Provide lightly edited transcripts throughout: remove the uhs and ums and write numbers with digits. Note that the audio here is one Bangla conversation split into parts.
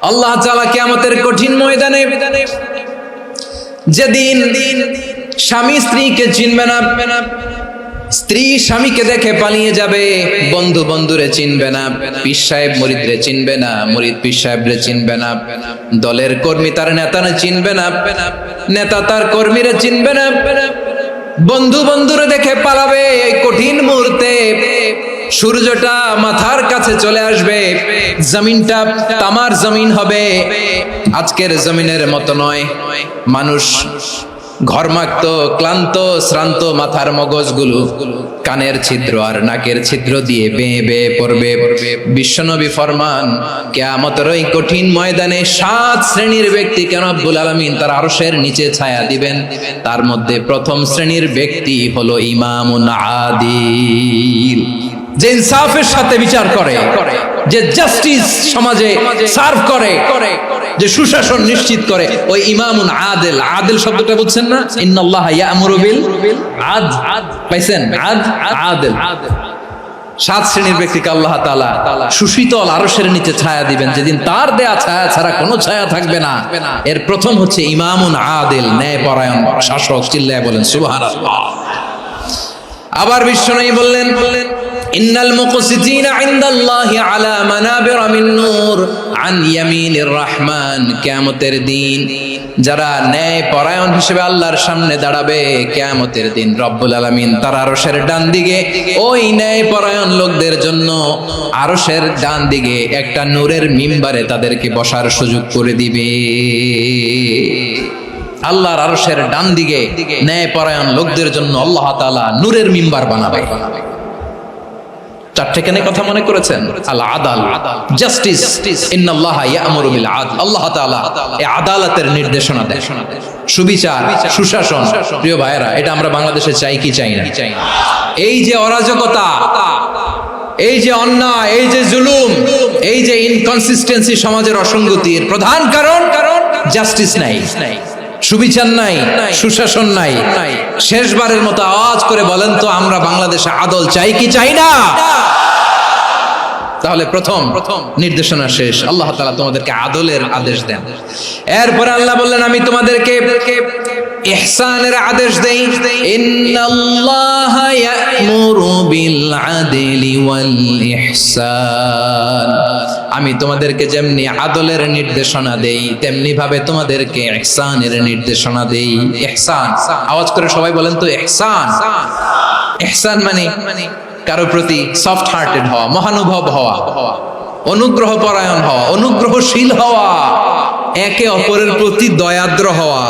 আল্লাহ তাআলা কিয়ামতের কঠিন ময়দানে যেদিন স্বামী স্ত্রীকে চিনবে না, স্ত্রী স্বামীকে দেখে পালিয়ে যাবে, বন্ধু বন্ধুরে চিনবে না, পীর সাহেব মুরিদরে চিনবে না, মুরিদ পীর সাহেবরে চিনবে না, দলের কর্মী তার নেতারে চিনবে না, নেতা তার কর্মীরে চিনবে না, বন্ধু বন্ধুরে দেখে পালাবে। এই কঠিন মুহূর্তে সূর্যটা মাথার কাছে চলে আসবে, জমিনটা তামার জমিন হবে, আজকের জমিনের মতো নয়। মানুষ ঘর্মাক্ত, ক্লান্ত, শ্রান্ত মাথার মগজগুলো কানের ছিদ্র আর নাকের ছিদ্র দিয়ে বেয়ে বেয়ে পড়বে। বিশ্বনবী ফরমান, কিয়ামতের ওই কঠিন ময়দানে 7 শ্রেণীর ব্যক্তিকে রব্বুল আলামিন তার আরশের নিচে ছায়া দিবেন। তার মধ্যে প্রথম শ্রেণীর ব্যক্তি হলো ইমামুন আদিল, যে ইনসাফের সাথে বিচার করে, যে জাস্টিস সমাজে সার্ভ করে, যে সুশাসন নিশ্চিত করে, ওই ইমামুন আদিল। আদিল শব্দটা বুঝছেন না? ইন্নাল্লাহা ইয়া'মুরু বিল আদল, পাইছেন? আদিল। 7 শ্রেণীর ব্যক্তিকে আল্লাহ তাআলা সুশীতল আরশের নিচে ছায়া দিবেন, যেদিন তার দেয়া ছায়া ছাড়া কোনো ছায়া থাকবে না। এর প্রথম হচ্ছে ইমামুন আদিল, ন্যায়পরায়ণ শাসক। চিল্লায় বলেন সুবহানাল্লাহ। আবার বিশ্বনবী বললেন, ইন্নাল মুকসিতিনা ইনদাল্লাহি আলা মানাবিরা মিন নূর আন ইয়ামিনির রহমান। কিয়ামতের দিন যারা ন্যায় পরায়ণ হিসেবে আল্লাহর সামনে দাঁড়াবে, কিয়ামতের দিন রব্বুল আলামিন তার আরশের ডান দিকে ওই ন্যায় পরায়ণ লোকদের জন্য আরশের ডান দিকে একটা নূরের মিম্বারে তাদেরকে বসার সুযোগ করে দিবে। আল্লাহর আরশের ডান দিকে ন্যায় পরায়ণ লোকদের জন্য আল্লাহ তাআলা নূরের মিম্বার বানাবে। 4টে কেন কথা মনে করেছেন? আল আদাল, জাস্টিস। ইন্নাল্লাহা ইয়া'মুরু বিল আদল। আল্লাহ তাআলা এই আদালতের নির্দেশনা দেন, সুবিচার, সুশাসন। প্রিয় ভাইরা, এটা আমরা বাংলাদেশে চাই কি চাই না? এই যে অরাজকতা, এই যে অন্যায়, এই যে জুলুম, এই যে ইনকনসিস্টেন্সি সমাজের অসঙ্গতির প্রধান কারণ জাস্টিস নাই, সুবিচার নাই, সুশাসন নাই। শেষবারের মতো আওয়াজ করে বলেন তো, আমরা বাংলাদেশে আদল চাই কি চাই না? তাহলে প্রথম নির্দেশনা শেষ। আল্লাহ তাআলা তোমাদেরকে আদলের আদেশ দেন। এরপরে আল্লাহ বললেন, আমি তোমাদেরকে ইহসানের আদেশ দেই। ইন্নাল্লাহা ইয়া'মুরু বিল আদলি ওয়াল ইহসান। আমি তোমাদেরকে যেমনি আদলের নির্দেশনা দেই, তেমনি ভাবে তোমাদেরকে ইহসানের নির্দেশনা দেই। ইহসান, আওয়াজ করে সবাই বলেন তো ইহসান। ইহসান মানে কারো প্রতি সফট হার্টেড হওয়া, মহানুভব হওয়া, অনুগ্রহ পরায়ণ হওয়া, অনুগ্রহশীল হওয়া, একে অপরের প্রতি দয়াদ্র হওয়া।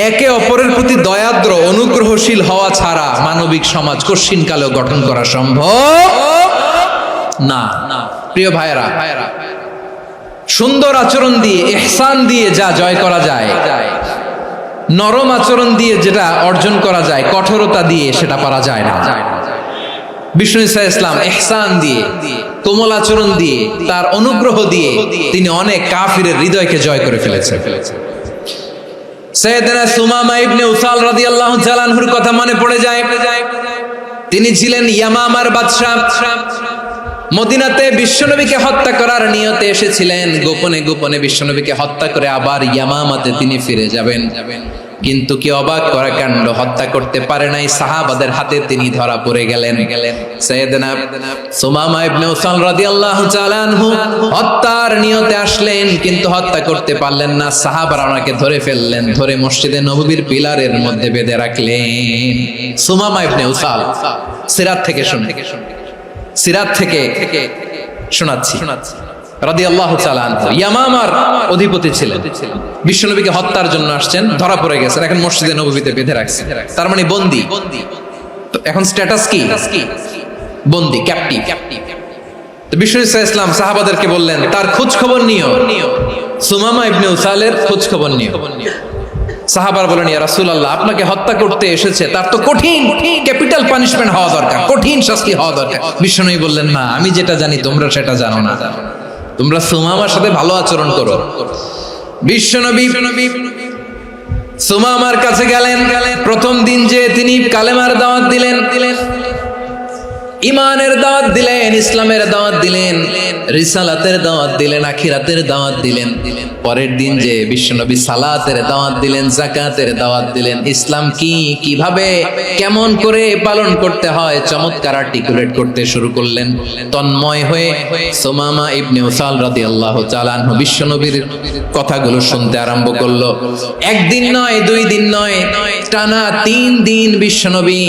একে অপরের প্রতি দয়াদ্র, অনুগ্রহশীল হওয়া ছাড়া মানবিক সমাজ কশিনকালেও গঠন করা সম্ভব না। প্রিয় ভাইরা, সুন্দর আচরণ দিয়ে, ইহসান দিয়ে যা জয় করা যায়, নরম আচরণ দিয়ে যেটা অর্জন করা যায়, কঠোরতা দিয়ে সেটা পারা যায় না। বিষ্ণু ইসলাম ইহসান দিয়ে, কোমল আচরণ দিয়ে, তার অনুগ্রহ দিয়ে তিনি অনেক কাফিরের হৃদয়কে জয় করে ফেলেছেন। সাইয়েদনা সুমামা ইবনে উসাল রাদিয়াল্লাহু তাআলা আনহুর কথা মনে পড়ে যায়। তিনি ছিলেন ইয়ামামার বাদশা। মদিনাতে বিশ্বনবীকে হত্যা করার নিয়তে এসেছিলেন। গোপনে গোপনে বিশ্বনবীকে হত্যা করে আবার ইয়ামামাতে তিনি ফিরে যাবেন। কিন্তু কি অবাক করা কাণ্ড, হত্যা করতে পারে নাই, সাহাবাদের হাতে তিনি ধরা পড়ে গেলেন। সাইয়েদনা সুমামা ইবনে উসাল রাদিয়াল্লাহু তাআলা আনহু হত্যার নিয়তে আসলেন, কিন্তু হত্যা করতে পারলেন না। সাহাবারা ওনাকে ধরে ফেললেন, ধরে মসজিদে নববীর পিলারের মধ্যে বেঁধে রাখলেন। সুমামা ইবনে উসাল, সিরাত থেকে শুনুন, সিরাত থেকে শোনাচ্ছি। রাদিয়াল্লাহু তাআলা আনহু ইয়ামামার অধিপতি ছিলেন। বিশ্বনবীকে হত্যার জন্য আসছেন, ধরা পড়ে গেছেন, এখন মসজিদে নববীতে বেঁধে রাখছেন। তার মানে বন্দী। তো এখন স্ট্যাটাস কি? বন্দী, ক্যাপ্টিভ। তো বিষ্ণু ইসলাম সাহাবাদেরকে বললেন, তার খোঁজ খবর নিও, সুমামা ইবনে উসালের খোঁজ খবর নিও। সাহাবার বলেন, ইয়া রাসূলুল্লাহ, আপনাকে হত্যা করতে এসেছে, তার তো কঠিন ক্যাপিটাল পানিশমেন্ট হওয়া দরকার, কঠিন শাস্তি হওয়া দরকার। বিশ্বনবী বললেন, না, আমি যেটা জানি তোমরা সেটা জানো না, তোমরা সুমামার সাথে ভালো আচরণ করো। বিশ্বনবী সুমামার কাছে গেলেন। প্রথম দিন যে তিনি কালেমার দাওয়াত দিলেন, ইমানের দাওয়াত দিলেন, ইসলামের দাওয়াত দিলেন, রিসালাতের দাওয়াত দিলেন, আখিরাতের দাওয়াত দিলেন। পরের দিন যে বিশ্বনবী সালাতের দাওয়াত দিলেন, যাকাতের দাওয়াত দিলেন, ইসলাম কি, কিভাবে, কেমন করে পালন করতে হয় চমৎকার আর্টিকুলেট করতে শুরু করলেন। তন্ময় হয়ে সুমামা ইবনে উসাল রাদিয়াল্লাহু তাআলা আনহু বিশ্বনবীর কথাগুলো শুনতে আরম্ভ করলো। একদিন নয়, 2 দিন নয়, টানা 3 দিন বিশ্বনবী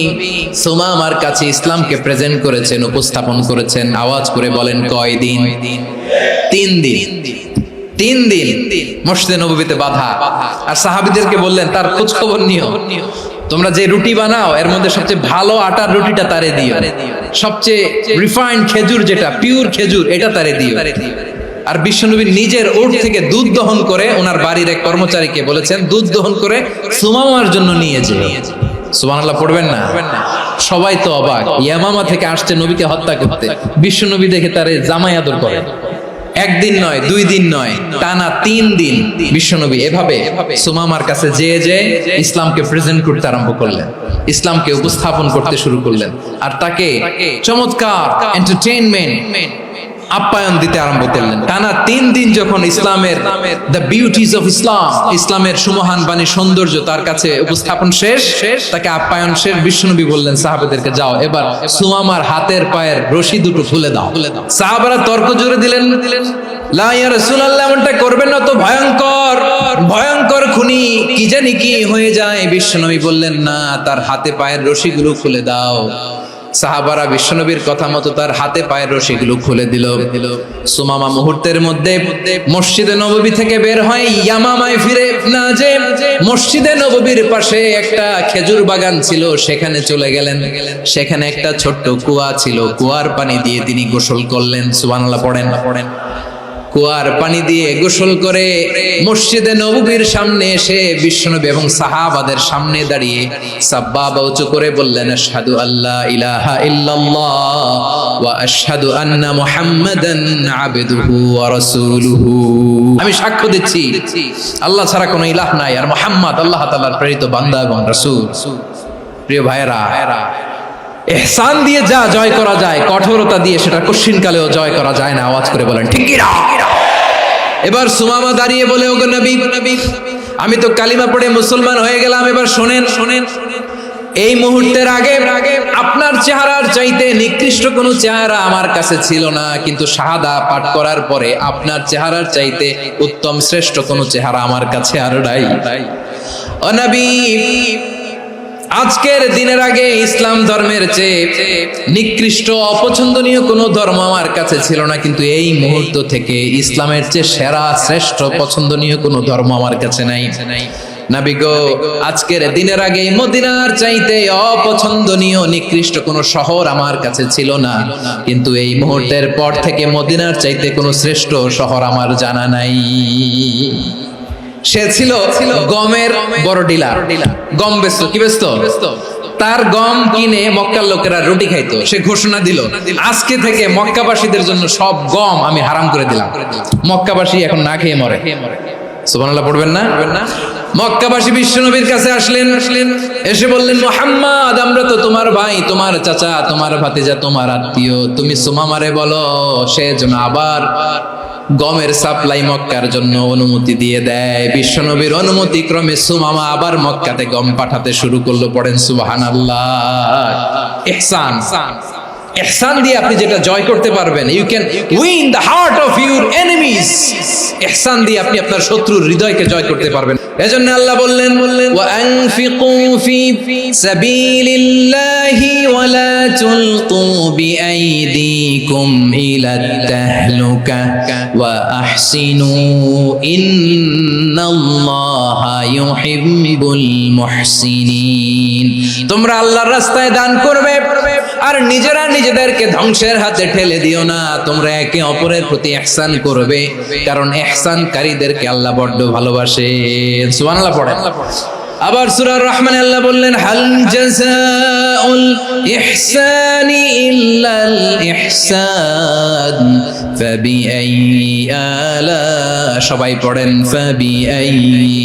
সুমামার কাছে ইসলামকে প্রেজেন্ট করেছেন, উপস্থাপন করেছেন। আওয়াজ করে বলেন কয় দিন? 3 দিন। 3 দিন মসজিদে নববীতে বাধা। আর সাহাবীদেরকে বললেন তার খোঁজ খবর নিও, তোমরা যে রুটি বানাও এর মধ্যে সবচেয়ে ভালো আটার রুটিটা তারে দিও, সবচেয়ে রিফাইন্ড খেজুর যেটা পিওর খেজুর এটা তারে দিও। আর বিশ্বনবী নিজের ওট থেকে দুধ দহন করে ওনার বাড়ির এক কর্মচারীকে বলেছেন দুধ দহন করে সুমামার জন্য নিয়ে যেও। সুবহানাল্লাহ পড়বেন না? সবাই তো অবাক, ইয়ামামা থেকে আসছে নবীকে হত্যা করতে, বিশ্বনবী দেখে তারে জামাই আদর করে। একদিন নয়, 2 দিন নয়, টানা 3 দিন বিশ্বনবী এভাবে সুমামার কাছে যেয়ে ইসলামকে প্রেজেন্ট করতে আরম্ভ করলেন, ইসলামকে উপস্থাপন করতে শুরু করলেন। আর তাকে চমৎকার এন্টারটেইনমেন্ট, আপ্যায়ন দিতে আরম্ভ করলেন। টানা 3 দিন যখন ইসলামের দ্য বিউটিজ অফ ইসলাম, ইসলামের সুমহান বাণী সৌন্দর্য তার কাছে উপস্থাপন শেষ, তাকে আপ্যায়ন শেষ, বিশ্বনবী বললেন সাহাবাদেরকে যাও এবার সুমামার হাতের পায়ের রশি দুটো খুলে দাও। সাহাবারা তর্ক জুড়ে দিলেন, লা ইয়া রাসূলুল্লাহ, এমনটা করবেন না, তো ভয়ঙ্কর ভয়ঙ্কর খুনি, কি জানি কি হয়ে যায়। বিশ্বনবী বললেন না, তার হাতে পায়ের রশিগুলো খুলে দাও। সাহাবারা বিশ্বনবীর কথা মতো তার হাতে পায়ের রশিগুলো খুলে দিল। সুমামা মুহূর্তের মধ্যে মসজিদে নববী থেকে বের হয়, ইয়ামামায় ফিরে না যে মসজিদে নববীর পাশে একটা খেজুর বাগান ছিল সেখানে চলে গেলেন। সেখানে একটা ছোট্ট কুয়া ছিল, কুয়ার পানি দিয়ে তিনি গোসল করলেন। সুবহানাল্লাহ পড়েন। কুয়ার পানি দিয়ে গোসল করে মসজিদে নববীর সামনে এসে বিশ্বনবী এবং সাহাবাদের সামনে দাঁড়িয়ে সাব্বাবা উঁচু করে বললেন, আশহাদু আল্লা ইলাহা ইল্লাল্লাহ ওয়া আশহাদু আন্না মুহাম্মাদান আবদুহু ওয়া রাসূলুহু। আমি সাক্ষ্য দিচ্ছি আল্লাহ ছাড়া কোনো ইলাহ নাই, আর মুহাম্মদ আল্লাহ তাআলার প্রেরিত বান্দা এবং রাসূল। প্রিয় ভাইয়েরা, ইহসান দিয়ে যা জয় করা যায়, কঠোরতা দিয়ে সেটা কঠিনকালেও জয় করা যায় না। আওয়াজ করে বলেন ঠিক কি না? এবার সুমামা দাঁড়িয়ে বলে, ওগো নবী, আমি তো কালিমা পড়ে মুসলমান হয়ে গেলাম, এবার শোনেন, এই মুহূর্তের আগে আপনার চেহারার চাইতে নিকৃষ্ট কোনো চেহারা আমার কাছে ছিল না, কিন্তু শাহাদা পাঠ করার পরে আপনার চেহারার চাইতে উত্তম শ্রেষ্ঠ কোনো চেহারা আমার কাছে আর নাই। ও নবী, আজকের দিনের আগে ইসলাম ধর্মের চেয়ে নিকৃষ্ট অপছন্দনীয় কোনো ধর্ম আমার কাছে ছিল না, কিন্তু এই মুহূর্ত থেকে ইসলামের চেয়ে সেরা শ্রেষ্ঠ পছন্দনীয় কোনো ধর্ম আমার কাছে নাই। নবী গো, আজকের দিনের আগে মদিনার চাইতে অপছন্দনীয় নিকৃষ্ট কোনো শহর আমার কাছে ছিল না, কিন্তু এই মুহূর্তের পর থেকে মদিনার চাইতে কোনো শ্রেষ্ঠ শহর আমার জানা নাই। সে ছিল গমের বড় ডিলার, গম বেচতো। কি বেচতো? তার গম কিনে মক্কার লোকেরা রুটি খাইতো। সে ঘোষণা দিল, আজকে থেকে মক্কাবাসীদের জন্য সব গম আমি হারাম করে দিলাম, মক্কাবাসী এখন না খেয়ে মরে। সুবহানাল্লাহ পড়বেন না? মক্কাবাসী বিশ্বনবীর কাছে আসলেন, এসে বললেন, মুহাম্মদ, আমরা তো তোমার ভাই, তোমার চাচা, তোমার ভাতিজা, তোমার আত্মীয়, তুমি সুমামারে বলো সে যেন আবার গমের সাপ্লাই মক্কার জন্য অনুমতি দিয়ে দেয়। বিশ্বনবীর অনুমতি ক্রমে সুমামা আবার মক্কাতে গম পাঠাতে শুরু করলো। পড়েন সুবহানাল্লাহ। ইহসান, ইহসান দিয়ে আপনি যেটা জয় করতে পারবেন, you can win the heart of your enemies. ইহসান দিয়ে আপনি আপনার শত্রুর হৃদয়কে জয় করতে পারবেন। এজন্য আল্লাহ বললেন, ওয়া আনফিকু ফি সাবিলিল্লাহি ওয়া লা তুলকু বিআইদিকুম ইলাত তাহলুকা ওয়া আহসিনু ইন্নাল্লাহা ইউহিব্বুল মুহসিনিন। তোমরা আল্লাহর রাস্তায় দান করবে আর নিজেরা নিজেদেরকে ধ্বংসের হাতে ঠেলে দিও না। তোমরা একে অপরের প্রতি ইহসান করবে, কারণ ইহসানকারীদেরকে আল্লাহ বড্ড ভালোবাসে। সুবহানাল্লাহ পড়েন। আবার সূরা রহমানে আল্লাহ বললেন হাল জাযাউল ইহসানি ইল্লাল ইহসান ফাবিআইয়ি আলা, সবাই পড়েন ফাবিআইয়ি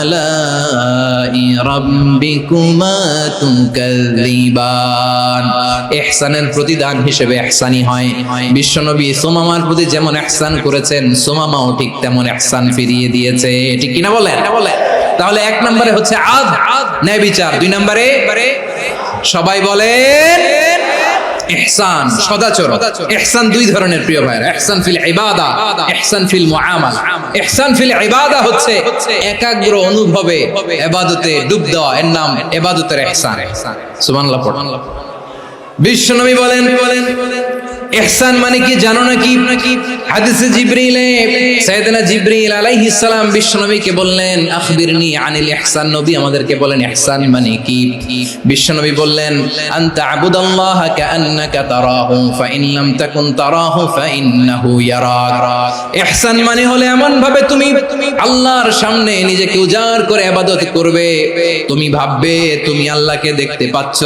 আলাই রাব্বিকুমা তুকাযযিবান। ইহসানের প্রতিদান হিসেবে ইহসানি হয়। বিশ্বনবী সুমামার প্রতি যেমন ইহসান করেছেন, সুমামাও ঠিক তেমন ইহসান ফিরিয়ে দিয়েছে। ঠিক কিনা বলেন? তাহলে এক নম্বরে হচ্ছে আদ, ন্যায় বিচার। দুই নম্বরে সবাই বলেন ইহসান, সদাচরণ। ইহসান দুই ধরনের প্রিয় ভাইরা, ইহসান ফিল ইবাদা, ইহসান ফিল মুআমালা। ইহসান ফিল ইবাদা হচ্ছে একাগ্র অনুভবে ইবাদতে ডুব দেওয়া, এর নাম ইবাদতের ইহসান। সুবহানাল্লাহ পড়ুন। বিশ্বনবী বলেন ইহসান মানে কি জানো নাকি? হাদিসে জিবরিলে সাইয়েদনা জিবরিল আলাইহিস সালাম বিশ্বনবীকে বললেন আখবিরনি আনিল ইহসান। নবী আমাদেরকে বলেন ইহসান মানে কি? বিশ্বনবী বললেন আনতা আবুদাল্লাহা কাআন্নাকা তারাহু ফাইন লাম তাকুন তারাহু ফাইন্নাহু ইয়ারাক। ইহসান মানে হলো এমন ভাবে তুমি আল্লাহর সামনে নিজেকে উজাড় করে ইবাদত করবে, তুমি ভাববে তুমি আল্লাহকে দেখতে পাচ্ছ।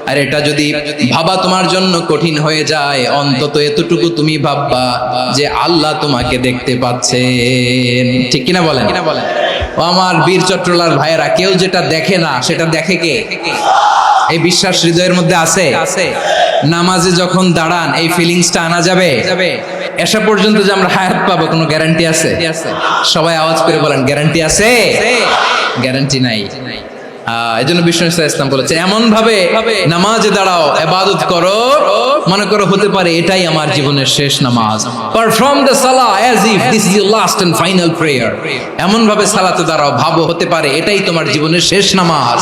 আর এটা যদি ভাবা তোমার জন্য কঠিন হয়ে যায়, অন্তত এতটুকু তুমি ভাববা যে আল্লাহ তোমাকে দেখতে পাচ্ছেন। ঠিক কিনা বলেন? ও আমার বীর চট্টলার ভাইয়েরা, কেউ যেটা দেখে না সেটা দেখে কে? এই বিশ্বাস হৃদয়ের মধ্যে আছে? নামাজে যখন দাঁড়ান এই ফিলিংসটা আনা যাবে? এসা পর্যন্ত যে আমরা হায়াত পাবো কোনো গ্যারান্টি আছে? সবাই আওয়াজ করে বলেন গ্যারান্টি আছে? গ্যারান্টি নাই। এজন্য বিষ্ণু ইসলাম বলেছে এমন ভাবে নামাজে দাঁড়াও, ইবাদত করো, মনে করো হতে পারে এটাই আমার জীবনের শেষ নামাজ। পারফর্ম দ্য সালাহ as if this is your last and final prayer. এমন ভাবে সালাতে দাঁড়াও, ভাবো হতে পারে এটাই তোমার জীবনের শেষ নামাজ।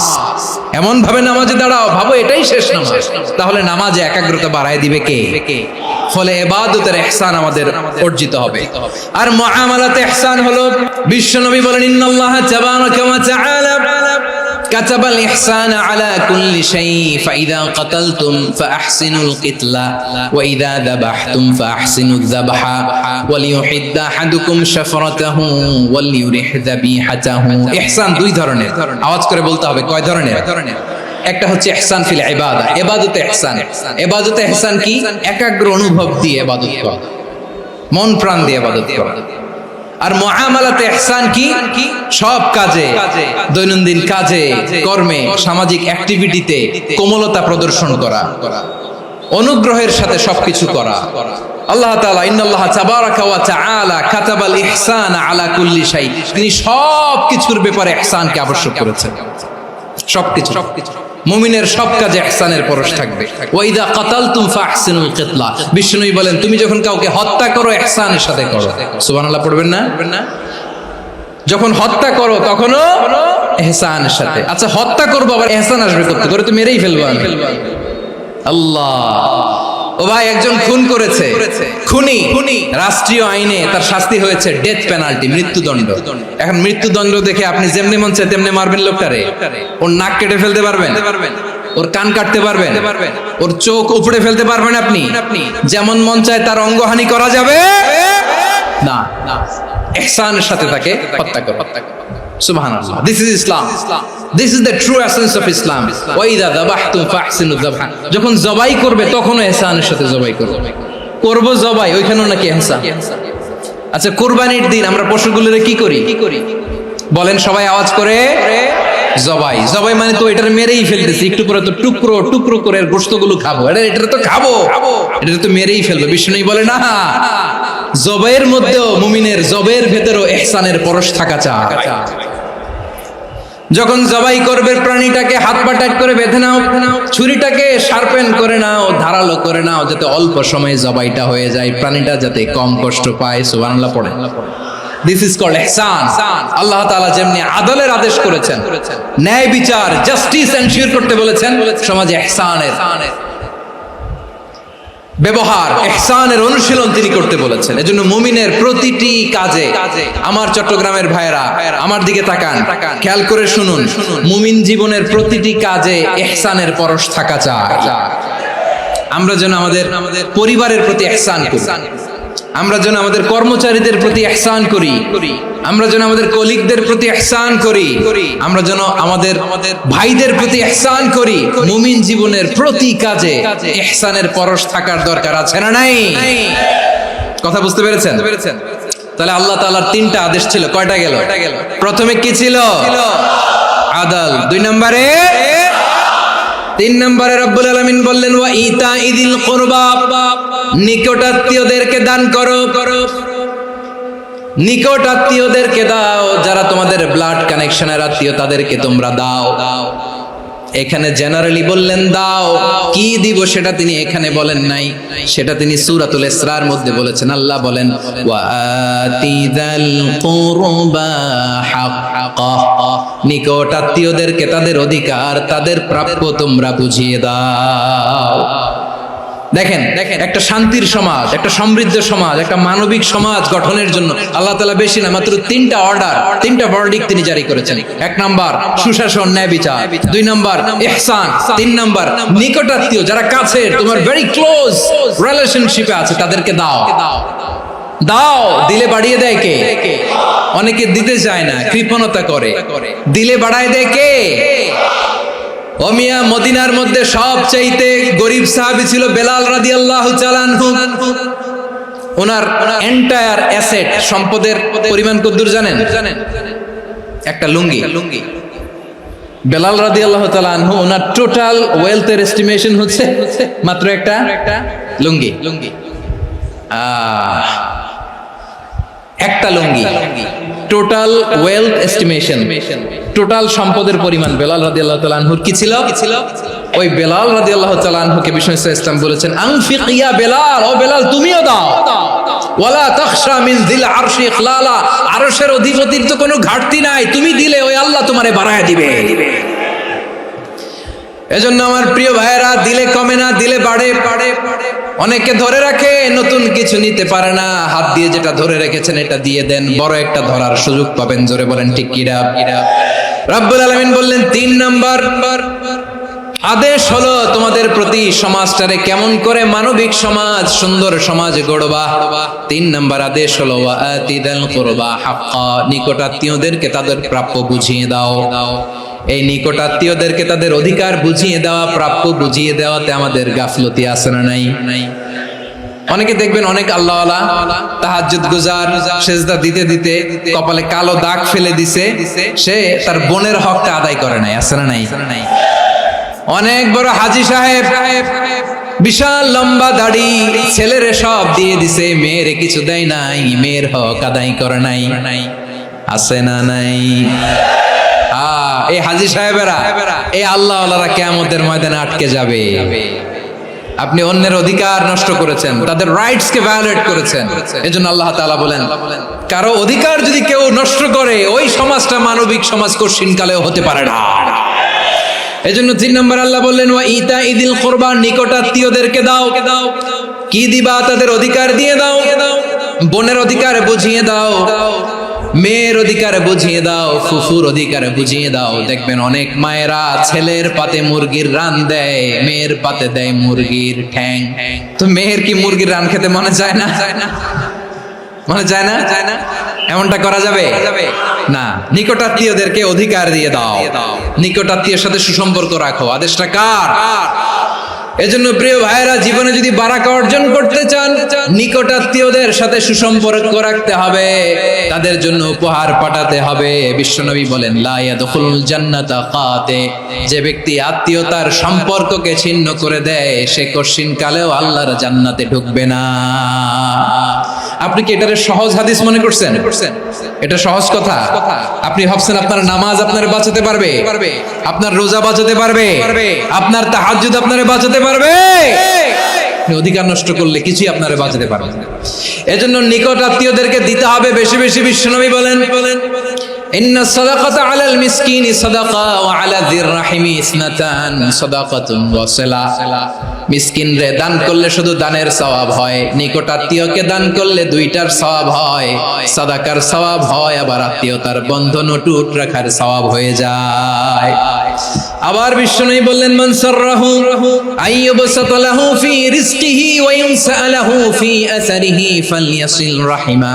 এমন ভাবে নামাজে দাঁড়াও, ভাবো এটাই শেষ নামাজ। তাহলে নামাজে একাগ্রতা বাড়ায় দিবে কে? ফলে ইবাদতের ইহসান আমাদের অর্জিত হবে। আর মুআমালাতে ইহসান হলো বিশ্বনবী বলেন ইন্নাল্লাহা তাবারাকা ওয়া তাআলা كتب الإحسان على كل شيء فإذا قتلتم فأحسنوا القتلة وإذا ذبحتم فأحسنوا الذبح وليحد أحدكم شفرته وليرح ذبيحته। ইহসান দুই ধরনের, আওয়াজ করে বলতে হবে কয় ধরনের? একটা হচ্ছে ইহসান ফিল ইবাদা, ইবাদতে ইহসান। ইবাদতে ইহসান কি? একাগ্র অনুভব দিয়ে ইবাদত করা, মন প্রাণ দিয়ে ইবাদত করা। আর মুআমালাতে ইহসান কি? সব কাজে, দৈনন্দিন কাজে, কর্মে, সামাজিক অ্যাক্টিভিটিতে কোমলতা প্রদর্শন করা, অনুগ্রহের সাথে সবকিছু করা। আল্লাহ তাআলা ইন্নাল্লাহা তাবারাকা ওয়া তাআলা কাতাবাল ইহসানা আলা কুল্লি শাই, তিনি সব কিছুর ব্যাপারে ইহসানকে আবশ্যক করেছেন। সবকিছু, মুমিনের সব কাজে ইহসানের পরশ থাকবে। ওয়া ইযা কাতালতুম ফাহসিনুল কিতলা, বিষ্ণুই বলেন তুমি যখন কাউকে হত্যা করো ইহসানের সাথে করো। সুবহানাল্লাহ পড়বেন না? যখন হত্যা করো তখনও ইহসানের সাথে। আচ্ছা হত্যা করবো আবার ইহসান আসবে করতে করে তো মেরেই ফেলবো আমি। আল্লাহ, ও ভাই একজন খুন করেছে, খুনি, রাষ্ট্রীয় আইনে তার শাস্তি হয়েছে ডেথ পেনাল্টি, মৃত্যুদণ্ড। এখন মৃত্যুদণ্ড দেখে আপনি যেমনি মন চায় তেমনি মারবেন লোকটারে? ওর নাক কেটে ফেলতে পারবেন? ওর কান কাটতে পারবেন? ওর চোখ উপড়ে ফেলতে পারবেন আপনি? যেমন মন চায় তার অঙ্গহানি করা যাবে না। ইহসানের সাথে তাকে হত্যা করো। সুবহানাল্লাহ, this is Islam, this is the true essence of Islam. ওয়া ইযা যাবাহতুম ফাহসিনুয যাবহা, যখন জবাই করবে তখনও ইহসানের সাথে জবাই করব জবাই, ওইখানেও নাকি ইহসান। আচ্ছা কুরবানির দিন আমরা পশুগুলোরে কি করি? বলেন সবাই আওয়াজ করে। জবাই, জবাই মানে তো এটার মেরেই ফেলতেছি, একটু পরে তো টুকরো টুকরো করে গোশতগুলো খাবো, এটা তো খাবো, এটা তো মেরেই ফেলবো। বিষ্ণু বলে না, জবাইয়ের মধ্যেও মুমিনের জবাইয়ের ভেতরেও ইহসানের পরশ থাকা চাই। যখন জবাই করবে প্রাণীটাকে হাত পা টাইট করে বেঁধে নাও, ছুরিটাকে শার্পেন করে নাও, ধারালো করে নাও, যাতে অল্প সময়ে জবাইটা হয়ে যায়, প্রাণীটা যাতে কম কষ্ট পায়। সুবহানাল্লাহ পড়ে। দিস ইজ কল্ড ইহসান। আল্লাহ তাআলা যেমনি আদলের আদেশ করেছেন, ন্যায় বিচার, জাস্টিস এনশিওর করতে বলেছেন, সমাজে ইহসানের ব্যবহার, ইহসানের অনুশীলন তিনি করতে বলেছেন। এজন্য মুমিনের প্রতিটি কাজে, আমার চট্টগ্রামের ভাইয়েরা আমার দিকে তাকান, খেয়াল করে শুনুন, মুমিন জীবনের প্রতিটি কাজে ইহসানের পরশ থাকা চাই। আমরা যেন আমাদের পরিবারের প্রতি ইহসান করি, আমরা যেন আমাদের কর্মচারীদের প্রতি ইহসান করি, আমরা যেন আমাদের কলিগদের প্রতি ইহসান করি, আমরা যেন আমাদের ভাইদের প্রতি ইহসান করি। মুমিন জীবনের প্রতি কাজে ইহসানের পরশ থাকার দরকার আছে না নাই? কথা বুঝতে পেরেছেন? তাহলে আল্লাহ তাআলার তিনটা আদেশ ছিল, কয়টা গেল? প্রথমে কি ছিল? আদল। 2 নম্বরে, 3 নম্বরে রব্বুল আলামিন বললেন ওয়া ইতাইদিল কুরবা, নিকটাত্মীয়দেরকে দান করো, নিকটাত্মীয়দেরকে দাও, যারা তোমাদের ব্লাড কানেকশনের আত্মীয় তাদেরকে তোমরা দাও। এখানে জেনারেলি বললেন দাও, কি দিব সেটা তিনি এখানে বলেন নাই, সেটা তিনি সূরাতুল ইসরার মধ্যে বলেছেন। আল্লাহ বলেন ওয়া আতিযাল কুরবা হাক্কাহ, নিকট আত্মীয়দেরকে তাদের অধিকার, তাদের প্রাপ্য তোমরা বুঝিয়ে দাও। দেখেন একটা শান্তির সমাজ, একটা সমৃদ্ধ সমাজ, একটা মানবিক সমাজ গঠনের জন্য আল্লাহ তাআলা বেশি না, মাত্র 3টা অর্ডার, 3টা ভার্ডিক্ট তিনি জারি করেছেন। 1 নাম্বার সুশাসন, ন্যায় বিচার। 2 নাম্বার ইহসান। 3 নাম্বার নিকটাত্মীয়, যারা কাছের, তোমার ভেরি ক্লোজ রিলেশনশিপে আছে, তাদেরকে দাও। দাও, দিলে বাড়িয়ে দেয় কে? অনেকে দিতে চায় না, কৃপণতা করে। দিলে বাড়ায় দেয় কে? ও মিয়া, মদিনার মধ্যে সবচাইতে গরিব সাহাবী ছিল বেলাল রাদিয়াল্লাহু তাআলা আনহু। ওনার এন্টায়ার অ্যাসেট, সম্পদের পরিমাণ কতদূর জানেন? একটা লুঙ্গি। বেলাল রাদিয়াল্লাহু তাআলা আনহু, ওনার টোটাল ওয়েলথের এস্টিমেশন হচ্ছে মাত্র একটা লুঙ্গি। একটা লুঙ্গি, টোটাল ওয়েলথ এস্টিমেশন, টোটাল সম্পদের পরিমাণ বেলাল রাদিয়াল্লাহু তাআলা আনহুর কি ছিল? ওই বেলাল রাদিয়াল্লাহু তাআলা আনহুকে বিষ্ণু ইসলাম বলেছেন আনফিক ইয়া বেলাল, ও বেলাল তুমিও দাও। ওয়ালা তাখশা মিন যিল আরশি ইখলালা, আরশের অধিপতির তো কোনো ঘাটতি নাই, তুমি দিলে ওই আল্লাহ তোমারে বাড়ায় দিবে। এজন্য আমার প্রিয় ভাইয়েরা, দিলে কমে না, দিলে বাড়ে। অনেকে ধরে রাখে, নতুন কিছু নিতে পারে না, হাত দিয়ে যেটা ধরে রেখেছেন এটা দিয়ে দেন, বড় একটা ধরার সুযোগ পাবেন। জোরে বলেন ঠিক কিনা? রব্বুল আলামিন বললেন 3 নাম্বার আদেশ হলো তোমাদের প্রতি সমাজটারে কেমন করে মানবিক সমাজ, সুন্দর সমাজ গড়বা। 3 নাম্বার আদেশ হলো ওয়া আতিদাল কুরবা হাক্কা, নিকটাত্মীয়দেরকে তাদের প্রাপ্য বুঝিয়ে দাও। এই নিকটাত্মীয়দেরকে তাদের অধিকার বুঝিয়ে দেওয়া, প্রাপ্য বুঝিয়ে দেওয়াতে আমাদের গাফলতি আছে না নাই? অনেকে দেখবেন অনেক আল্লাহওয়ালা, তাহাজ্জুদ গুজার, সেজদা দিতে দিতে কপালে কালো দাগ ফেলে দিছে, সে তার বোনের হকটা আদায় করে নাই। আছে না নাই? অনেক বড় হাজী সাহেব, বিশাল লম্বা দাড়ি, ছেলেরে সব দিয়ে দিছে, মেয়েরে কিছু দেয় নাই, মেয়ের হক আদায় করে নাই। আছে না নাই? এই হাজী সাহেবেরা, এই আল্লাহওয়ালারা কিয়ামতের ময়দানে আটকে যাবে। আপনি অন্যের অধিকার নষ্ট করেছেন, তাদের রাইটস কে ভায়োলেট করেছেন। এজন্য আল্লাহ তাআলা বলেন, কারো অধিকার যদি কেউ নষ্ট করে, ওই সমাজটা মানবিক সমাজ কঠিনকালেও হতে পারে না। এজন্য 3 নম্বর আল্লাহ বললেন ওয়া ইতাইদিল কুরবা, নিকটাত্মীয়দেরকে দাও। কি দিবা? তাদের অধিকার দিয়ে দাও। বোনের অধিকার বুঝিয়ে দাও, মেয়ের অধিকার বুঝিয়ে দাও, ফুফুর অধিকার বুঝিয়ে দাও। দেখবেন অনেক মায়েরা ছেলের পাতে মুরগির রান দেয়, মেয়ের পাতে দেয় মুরগির ঠ্যাং। তো মেয়ের কি মুরগির রান খেতে মনে যায় না? মনে যায় না? এমনটা করা যাবে না। নিকটাত্মীয়দেরকে অধিকার দিয়ে দাও, নিকটাত্মীয়ের সাথে সুসম্পর্ক রাখো। আদেশটা কার? এজন্য প্রিয় ভাইয়েরা, জীবনে যদি বারাকা অর্জন করতে চান, নিকটাত্মীয়দের সাথে সুসম্পর্ক রাখতে হবে, তাদের জন্য উপহার পাঠাতে হবে। বিশ্বনবী বলেন লা ইয়াদখুলুল জান্নাতা কাতে, যে ব্যক্তি আত্মীয়তার সম্পর্ককে ছিন্ন করে দেয়, সে কঠিন কালেও আল্লাহর জান্নাতে ঢুকবে না। আপনি কি এটারে সহজ হাদিস মনে করছেন? এটা সহজ কথা। আপনি ভাবছেন আপনার নামাজ আপনারে বাঁচাতে পারবে, আপনার রোজা বাঁচাতে পারবে, আপনার তাহাজ্জুদ আপনারে বাঁচাতে পারবে? অধিকার নষ্ট করলে কিছুই আপনারে বাঁচাতে পারবে না। এজন্য নিকট আত্মীয়দেরকে দিতে হবে বেশি বেশি। বিশ্বনবী বলেন ইন্না সাদাকাতা আলাল মিসকিনি সাদাকা ওয়া আলা যির রাহিমি ইসনাতান সাদাকাতুন ওয়া সিলা। মিসকিনরে দান করলে শুধু দানের সওয়াব হয়, নিকট আত্মীয়কে দান করলে 2টার সওয়াব হয়, সাদাকার সওয়াব হয়, আবার আত্মীয়তার বন্ধন অটুট রাখার সওয়াব হয়ে যায়। আবার বিশ্বনবী বললেন, মান সাররাহু আইয়ুবসাতা লাহু ফি রিজকিহি ওয়া ইউনসা লাহু ফি আসারিহি ফালইয়াসিল রাহিমা।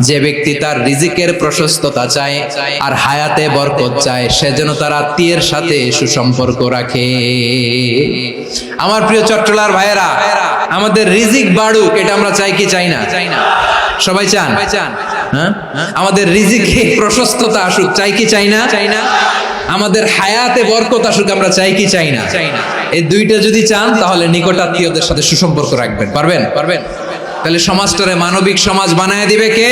যে ব্যক্তি তার রিজিকের প্রশস্ততা চায় আর হায়াতে বরকত চায়, সে যেন তার আত্মীয়ের সাথে সুসম্পর্ক রাখে। আমার প্রিয় চট্টলার ভাইয়েরা, আমাদের রিজিক বাড়ুক, এটা আমরা চাই কি চাই না? সবাই চান? হ্যাঁ, আমাদের রিজিকে প্রশস্ততা আসুক, চাই কি চাই না? আমাদের হায়াতে বরকত আসুক, আমরা চাই কি চাই না? এই দুইটা যদি চান, তাহলে নিকট আত্মীয়দের সাথে সুসম্পর্ক রাখবেন। পারবেন? তাহলে সমাজটারে মানবিক সমাজ বানায় দিবে কে?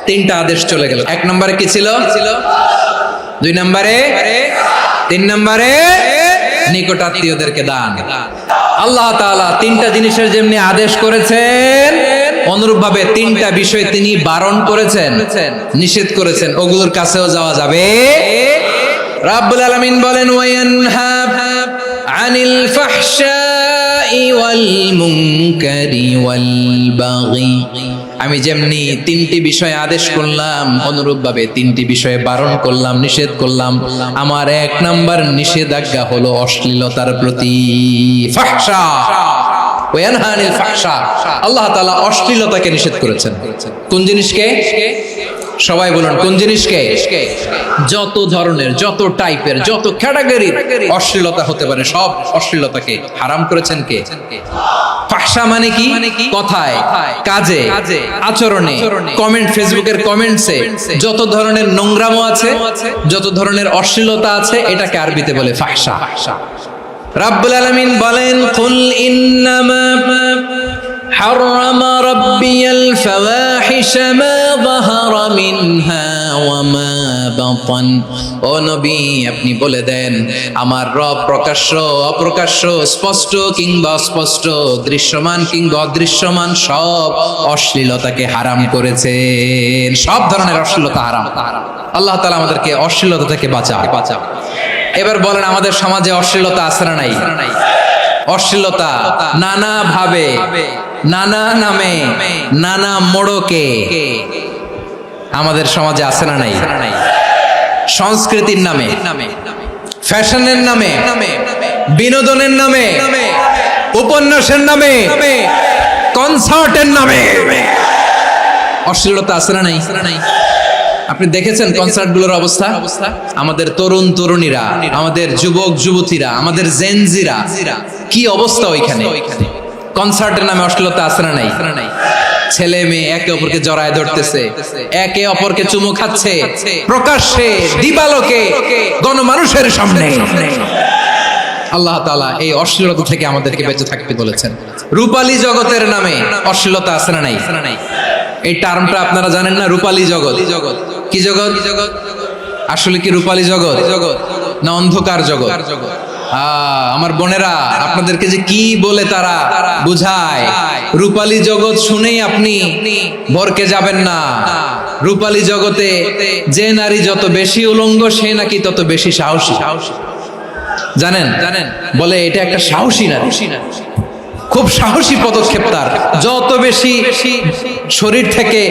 তিনটা আদেশ চলে গেল। 1 নম্বরে কি ছিল? 2 নম্বরে, 3 নম্বরে নিকট আত্মীয়দেরকে দান। আল্লাহ তাআলা তিনটা জিনিসের যেমনি আদেশ করেছেন, অনুরূপভাবে তিনটা বিষয় তিনি বারণ করেছেন, নিষেধ করেছেন। ওগুলোর কাছেও যাওয়া যাবে। রাব্বুল আলামিন বলেন, ওয়ায়ানহা আনিল ফাহশাই ওয়াল মুনকারি ওয়াল বাগি। আমি যেমনি তিনটি বিষয় আদেশ করলাম, অনুরূপভাবে তিনটি বিষয়ে বারণ করলাম, নিষেধ করলাম। আমার 1 নাম্বার নিষেধাজ্ঞা হলো অশ্লীলতার প্রতি। ফাহশা, ওয়ায়ানহা আনিল ফাহশা, আল্লাহ তাআলা অশ্লীলতাকে নিষেধ করেছেন। কোন জিনিসকে? সবাই বলুন, কোন জিনিসকে? যত ধরনের, যত টাইপের, যত ক্যাটাগরির অশ্লীলতা হতে পারে, সব অশ্লীলতাকে হারাম করেছেন কে? ফাহশা মানে কি? কথায়, কাজে, আচরণে, কমেন্ট, ফেসবুকের কমেন্টসে যত ধরনের নোংরামো আছে, যত ধরনের অশ্লীলতা আছে, এটাকে আরবিতে বলে ফাহশা। রাব্বুল আলামিন বলেন, কুল ইন্নামা حرم ربي الفواحش ما ظهر منها وما بطن। ও নবী, আপনি বলে দেন, আমার রব প্রকাশ্য, অপ্রকাশ্য, স্পষ্ট কিংবা অস্পষ্ট, দৃশ্যমান কিংবা অদৃশ্যমান সব অশ্লীলতাকে হারাম করেছেন। সব ধরনের অশ্লীলতা হারাম। আল্লাহ তাআলা আমাদেরকে অশ্লীলতা থেকে বাঁচাও। এবার বলেন, আমাদের সমাজে অশ্লীলতা আছে না নাই? অশ্লীলতা নানা ভাবে, নানা নামে, নানা মোড়কে আমাদের সমাজে আছে না নাই? সংস্কৃতির নামে, ফ্যাশনের নামে, বিনোদনের নামে, উপন্যাসের নামে, কনসার্টের নামে অশ্লীলতা আছে না নাই? আপনি দেখেছেন কনসার্টগুলোর অবস্থা? আমাদের তরুণ তরুণীরা, আমাদের যুবক যুবতীরা, আমাদের জেনজিরা, কি অবস্থা ওইখানে? কনসার্টের নামে অশ্লীলতা আছে না নাই? ছেলে মেয়ে একে অপরকে জড়ায় ধরতেছে, একে অপরকে চুমু খাচ্ছে, প্রকাশ্যে, দিবালোকে, গণমানুষের সামনে। আল্লাহ তাআলা এই অশ্লীলতা থেকে আমাদেরকে বেঁচে থাকতে বলেছেন। রূপালী জগতের নামে অশ্লীলতা আছে না নাই? এই টার্মটা আপনারা জানেন না? রূপালী জগৎ কি জগৎ? আসলে কি রূপালী জগৎ না অন্ধকার জগৎ? আমার বোনেরা, আপনাদেরকে যে কি বলে তারা বুঝায়, রূপালী জগৎ শুনেই আপনি ভরকে যাবেন না। রূপালী জগতে যে নারী যত বেশি উলঙ্গ, সে নাকি তত বেশি সাহসী। জানেন? বলে এটা একটা সাহসী নারী, খুব সাহসী পদক্ষেপ তার। যত বেশি শরীর থেকে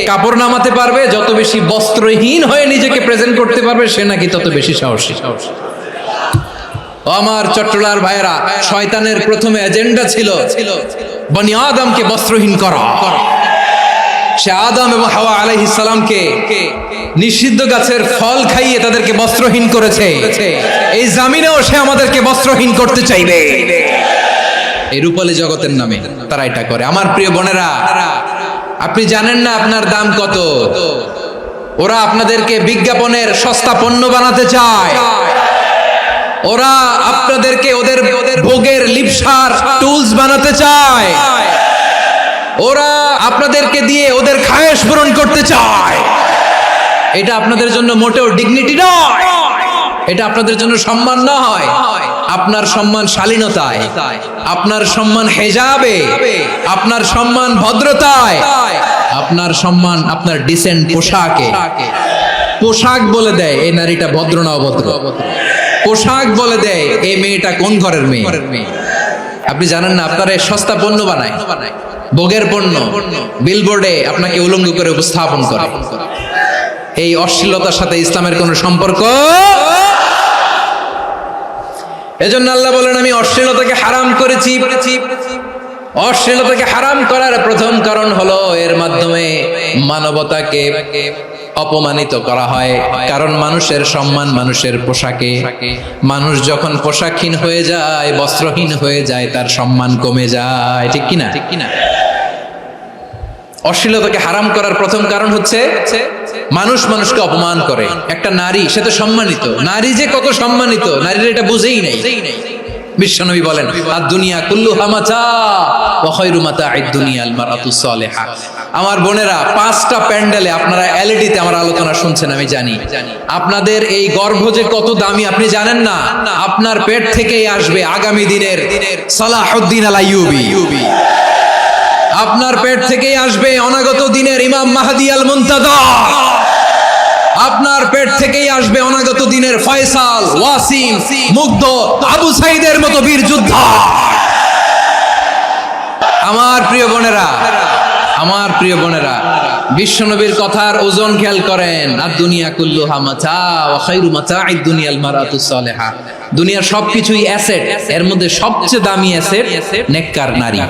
কাপড় নামাতে পারবে, যত বেশি বস্ত্রহীন হয়ে নিজেকে প্রেজেন্ট করতে পারবে, সে নাকি তত বেশি সাহসী। আমার চট্টলার ভাইয়েরা, শয়তানের প্রথমে এজেন্ডা ছিল বনি আদমকে বস্ত্রহীন করা। সে আদম এবং হাওয়া আলাইহিস সালামকে নিষিদ্ধ গাছের ফল খাইয়ে তাদেরকে বস্ত্রহীন করেছে। এই জামিনেও সে আমাদেরকে বস্ত্রহীন করতে চাইবে। এই রূপালী জগতের নামে তারা এটা করে। আমার প্রিয় বোনেরা, আপনি জানেন না আপনার দাম কত? ওরা আপনাদেরকে বিজ্ঞাপনের সস্তা পণ্য বানাতে চায়। ওরা আপনাদেরকে ওদের ভোগের লিপসার টুলস বানাতে চায়। ওরা আপনাদেরকে দিয়ে ওদের খায়েশ পূরণ করতে চায়। এটা আপনাদের জন্য মোটেও ডিগনিটি নয়, এটা আপনাদের জন্য সম্মান নয়। আপনার সম্মান শালীনতায়, আপনার সম্মান হেজাবে, আপনার সম্মান ভদ্রতায়, আপনার সম্মান আপনার ডিসেন্ট পোশাকে। পোশাক বলে দেয় এই নারীটা ভদ্র না অভদ্র। পোশাক বলে দেয় এই মেয়েটা কোন ঘরের মেয়ে। আপনি জানেন না, আপনারা সস্তা পণ্য বানায়, ভোগের পণ্য, বিলবোর্ডে আপনাকে উলঙ্গ করে উপস্থাপন করে। এই অশ্লীলতার সাথে ইসলামের কোনো সম্পর্ক এজন্য আল্লাহ বলেন আমি অশ্লীলতাকে হারাম করেছি। অশ্লীলতাকে হারাম করার প্রথম কারণ হলো এর মাধ্যমে মানবতাকে অপমানিত করা হয়। কারণ মানুষের সম্মান মানুষের পোশাকে। মানুষ যখন পোশাকহীন হয়ে যায়, বস্ত্রহীন হয়ে যায়, তার সম্মান কমে যায়। ঠিক কিনা? অশ্লীলতাকে হারাম করার প্রথম কারণ হচ্ছে মানুষ মানুষকে অপমান করে। একটা নারী, সে তো সম্মানিত, নারী যে কত সম্মানিত নারীরা এটা বুঝেই নাই। বিশ্বনবী বলেন আদ-দুনিয়া কুল্লুহা মাতা ওয়া খায়রু মাতা'আদ দুনিয়া আল মারআতুস সালিহা। আমার বোনেরা, 5টা প্যান্ডেলে আপনারা এলইডিতে আমার আলোচনা শুনছেন, আমি জানি। আপনাদের এই গর্ভ যে কত দামি আপনি জানেন না। আপনার পেট থেকেই আসবে আগামী দিনের সালাহুদ্দিন আল আইয়ুবী। আপনার পেট থেকেই আসবে অনাগত দিনের ইমাম মাহদী আল মুনতাযর। আপনার পেট থেকেই আসবে অনাগত দিনের ফয়সাল, ওয়াসিম, মুগ্ধ, আবু সাইদের মতো বীর যোদ্ধা। আমার প্রিয় বোনেরা, আমার প্রিয় বোনেরা, বিশ্বনবীর কথার ওজন খেয়াল করেন। আদ-দুনিয়া কুল্লুহা মাতা ওয়া খায়রু মাতা'আদ দুনিয়া আল মারআতুস সালিহা। দুনিয়ার সবকিছুই অ্যাসেট, এর মধ্যে সবচেয়ে দামি অ্যাসেট নেককার নারী।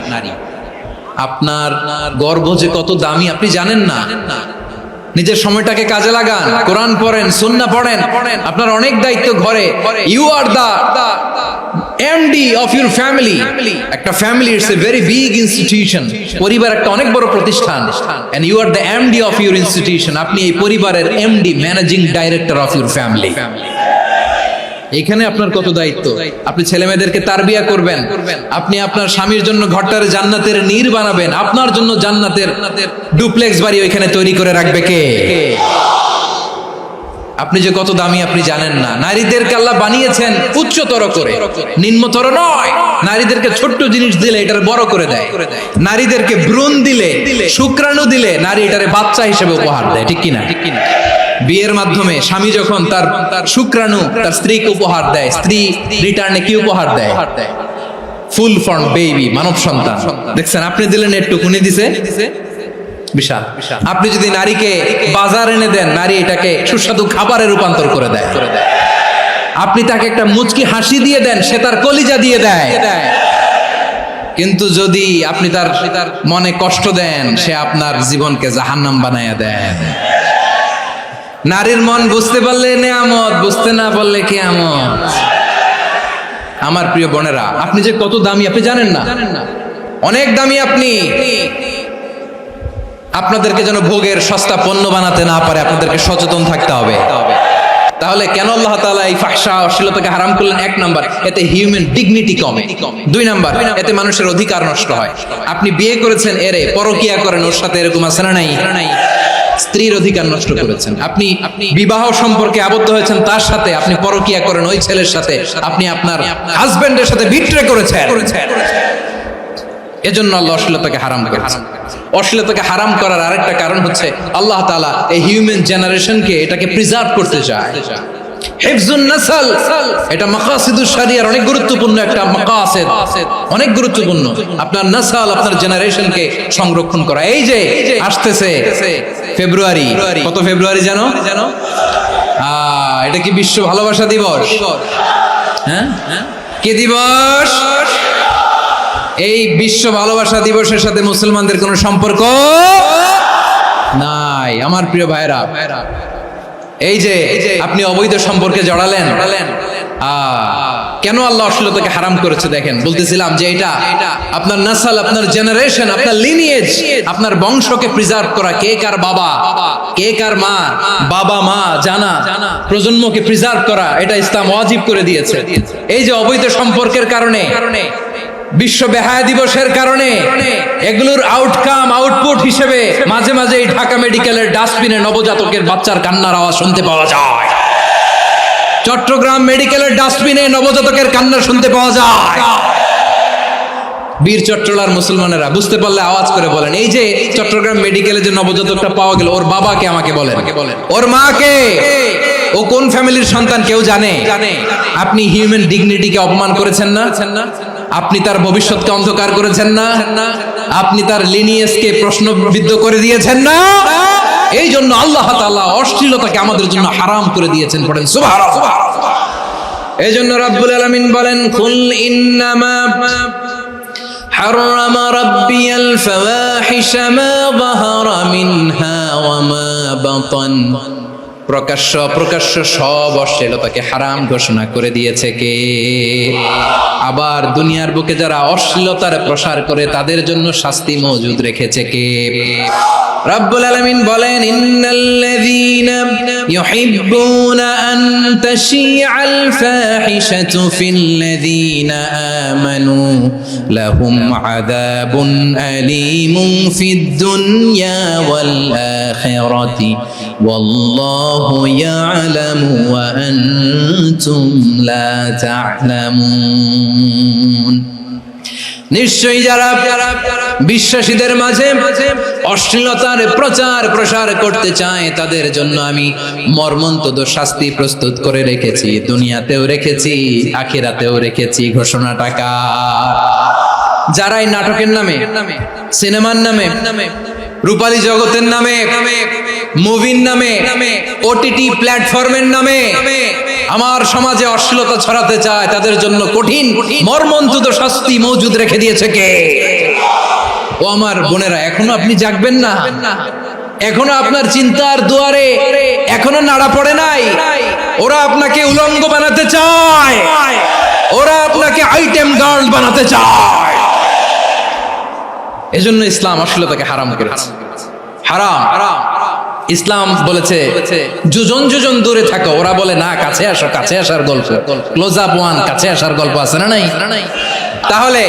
আপনার গর্ভ যে কত দামি আপনি জানেন না। নিজের সময়টাকে কাজে লাগান, কোরআন পড়েন, সুন্নাহ পড়েন। আপনার অনেক দায়িত্ব ঘরে। You are the MD of your family. একটা family it's a very big institution. পরিবার একটা অনেক বড় প্রতিষ্ঠান। And you are the MD of your institution. আপনি এই পরিবারের MD, managing director of your family. এখানে আপনার কত দায়িত্ব। আপনি ছেলে মেয়েদেরকে তারবিয়া করবেন, আপনি আপনার স্বামীর জন্য ঘরটারে জান্নাতের নীর বানাবেন, আপনার জন্য জান্নাতের ডুপ্লেক্স বাড়ি ওইখানে তৈরি করে রাখবে কে? আপনি যে কত দামি আপনি জানেন না। নারীদেরকে আল্লাহ বানিয়েছেন উচ্চতর করে, নিম্নতর নয়। নারীদেরকে ছোট্ট জিনিস দিলে এটার বড় করে দেয়। নারীদেরকে ভ্রূণ দিলে, শুক্রাণু দিলে নারী এটারে বাচ্চা হিসেবে উপহার দেয়। ঠিক কিনা? বিয়ের মাধ্যমে স্বামী যখন তার শুক্রাণু তার স্ত্রীকে উপহার দেয়, স্ত্রী রিটার্নে কি উপহার দেয়? ফুল ফর্ম বেবি, মানব সন্তান। দেখছেন, আপনি দিলেন একটুকুনি, দিছে বিশাল। আপনি যদি নারীকে বাজার এনে দেন, নারী এটাকে সুস্বাদু খাবারে রূপান্তর করে দেয়। আপনি তাকে একটা মুচকি হাসি দিয়ে দেন, সে তার কলিজা দিয়ে দেয়। কিন্তু যদি আপনি তার মনে কষ্ট দেন, সে আপনার জীবনকে জাহান্নাম বানায়া দেন। নারীর মন বুঝতে পারলে নেয়ামত, বুঝতে না পারলে কিয়ামত। আমার প্রিয় বোনেরা, আপনি যে কত দামি আপনি জানেন না। অনেক দামি আপনি। আপনাদেরকে যেন ভোগের সস্তা পণ্য বানাতে না পারে, আপনাদেরকে সচেতন থাকতে হবে। তাহলে কেন আল্লাহ তাআলা এই ফাহশা অশ্লীলতাকে হারাম করলেন? 1 নাম্বার, এতে হিউম্যান ডিগনিটি কমে। 2 নাম্বার, এতে মানুষের অধিকার নষ্ট হয়। আপনি বিয়ে করেছেন, এরে পরকিয়া করেন, ওর সাথে এরকম আছে না নাই? স্ত্রীর অধিকার নষ্ট করেছেন। আপনি বিবাহ সম্পর্কে আবদ্ধ হয়েছেন তার সাথে, আপনি পরকিয়া করেন ওই ছেলের সাথে, আপনি আপনার হাজবেন্ডের সাথে বিট্রে করেছেন। এজন্য আল্লাহ অশ্লীলতাকে হারাম করেছেন। অশ্লীলতাকে হারাম করার আরেকটা কারণ হচ্ছে আল্লাহ তাআলা এই হিউম্যান জেনারেশনকে এটাকে প্রিজার্ভ করতে চায়। হিফজুন নাসল, এটা মাকাসিদুশ শরিয়ার অনেক গুরুত্বপূর্ণ একটা মাকাসিদ, অনেক গুরুত্বপূর্ণ। আপনার নাসল, আপনার জেনারেশনকে সংরক্ষণ করা। এই যে আসতেছে ফেব্রুয়ারি, কত ফেব্রুয়ারি জানো? এটা কি বিশ্ব ভালোবাসা দিবস? হ্যাঁ, কি দিবস? এই বিশ্ব ভালোবাসা দিবসের সাথে মুসলমানদের কোনো সম্পর্ক নাই। আমার প্রিয় ভাইরা, এই যে আপনি অবৈধ সম্পর্কে জড়ালেন, কেন আল্লাহ অশ্লীলতাকে হারাম করেছে দেখেন। বলতেছিলাম যে এটা আপনার নাসল, আপনার জেনারেশন, আপনার লিনিয়েজ, আপনার বংশকে প্রিজার্ভ করা। কে কার বাবা, কে কার মা, বাবা মা জানা, প্রজন্মকে প্রিজার্ভ করা, এটা ইসলাম ওয়াজিব করে দিয়েছে। এই যে অবৈধ সম্পর্কের কারণে, বিশ্ব বেহায়া দিবসের কারণে, এগুলোর আউটকাম, আউটপুট হিসেবে মাঝে মাঝে এই ঢাকা মেডিকেলের ডাস্টবিনে নবজাতকের বাচ্চার কান্নার আওয়াজ শুনতে পাওয়া যায়। চট্টগ্রাম মেডিকেলের ডাস্টবিনে নবজাতকের কান্না শুনতে পাওয়া যায়। বীর চট্টলার মুসলমানেরা বুঝতে পারলে আওয়াজ করে বলেন, এই যে চট্টগ্রাম মেডিকেলে যে নবজাতকটা পাওয়া গেল, ওর বাবাকে আমাকে বলেন, ওর মাকে, ও কোন ফ্যামিলির সন্তান কেউ জানে? আপনি হিউম্যান ডিগনিটিকে অপমান করেছেন না? আপনি তার ভবিষ্যৎকে অন্ধকার করেছেন না? আপনি তার লিনিয়েজকে প্রশ্নবিদ্ধ করে দিয়েছেন না? এই জন্য আল্লাহ তাআলা অশ্লীলতাকে আমাদের জন্য হারাম করে দিয়েছেন। পড়েন সুবহানাল্লাহ। এজন্য রাব্বুল আলামিন বলেন, কুল ইন্নামা حرم ربي الفواحش ما ظهر منها وما بطن প্রকাশ্য সব অশ্লীলতাকে হারাম ঘোষণা করে দিয়েছে কে? আবার দুনিয়ার বুকে যারা অশ্লীলতার প্রসার করে তাদের জন্য শাস্তি মজুদ রেখেছে কে? রাব্বুল আলামিন বলেন, ইন্নাল্লাযীনা ইউহিব্বুনা আন তাশিআল ফাহিশাতু ফিল্লাযীনা আমানু লাহুম আযাবুন আলীমুন ফিদ দুনিয়া ওয়াল আখিরাতি ওয়াল্লাহু ইয়ালামু ওয়া আনতুম লা তা'লামুন। নিশ্চয়ই যারা বিশ্বাসীদের মাঝে অশ্লীলতার প্রচার প্রসার করতে চায় তাদের জন্য আমি মর্মন্তুদ শাস্তি প্রস্তুত করে রেখেছি, দুনিয়াতেও রেখেছি, আখিরাতেও রেখেছি। ঘোষণাটা কার? যারাই নাটকের নামে, সিনেমার নামে, রূপালী জগতের নামে, মুভির নামে, ওটিটি প্ল্যাটফর্মের নামে আমার সমাজে অশ্লীলতা ছড়াতে চায় তাদের জন্য কঠিন মর্মন্তুদ শাস্তি মজুদ রেখে দিয়েছে কে? ও আমার বোনেরা, এখনো আপনি জাগবেন না? এখনো আপনার চিন্তার দুয়ারে এখনো নাড়া পড়ে নাই? ওরা আপনাকে উলঙ্গ বানাতে চায়, ওরা আপনাকে আইটেম গার্ল বানাতে চায়। এজন্য ইসলাম অশ্লীলতাকে হারাম করেছে। হারাম। ইসলাম বলেছে যোজন যোজন দূরে থাকো, ওরা বলে না কাছে আসো, কাছে আসার গল্প, ক্লোজ আপ ওয়ান, কাছে আসার গল্প আছে না নাই? তাহলে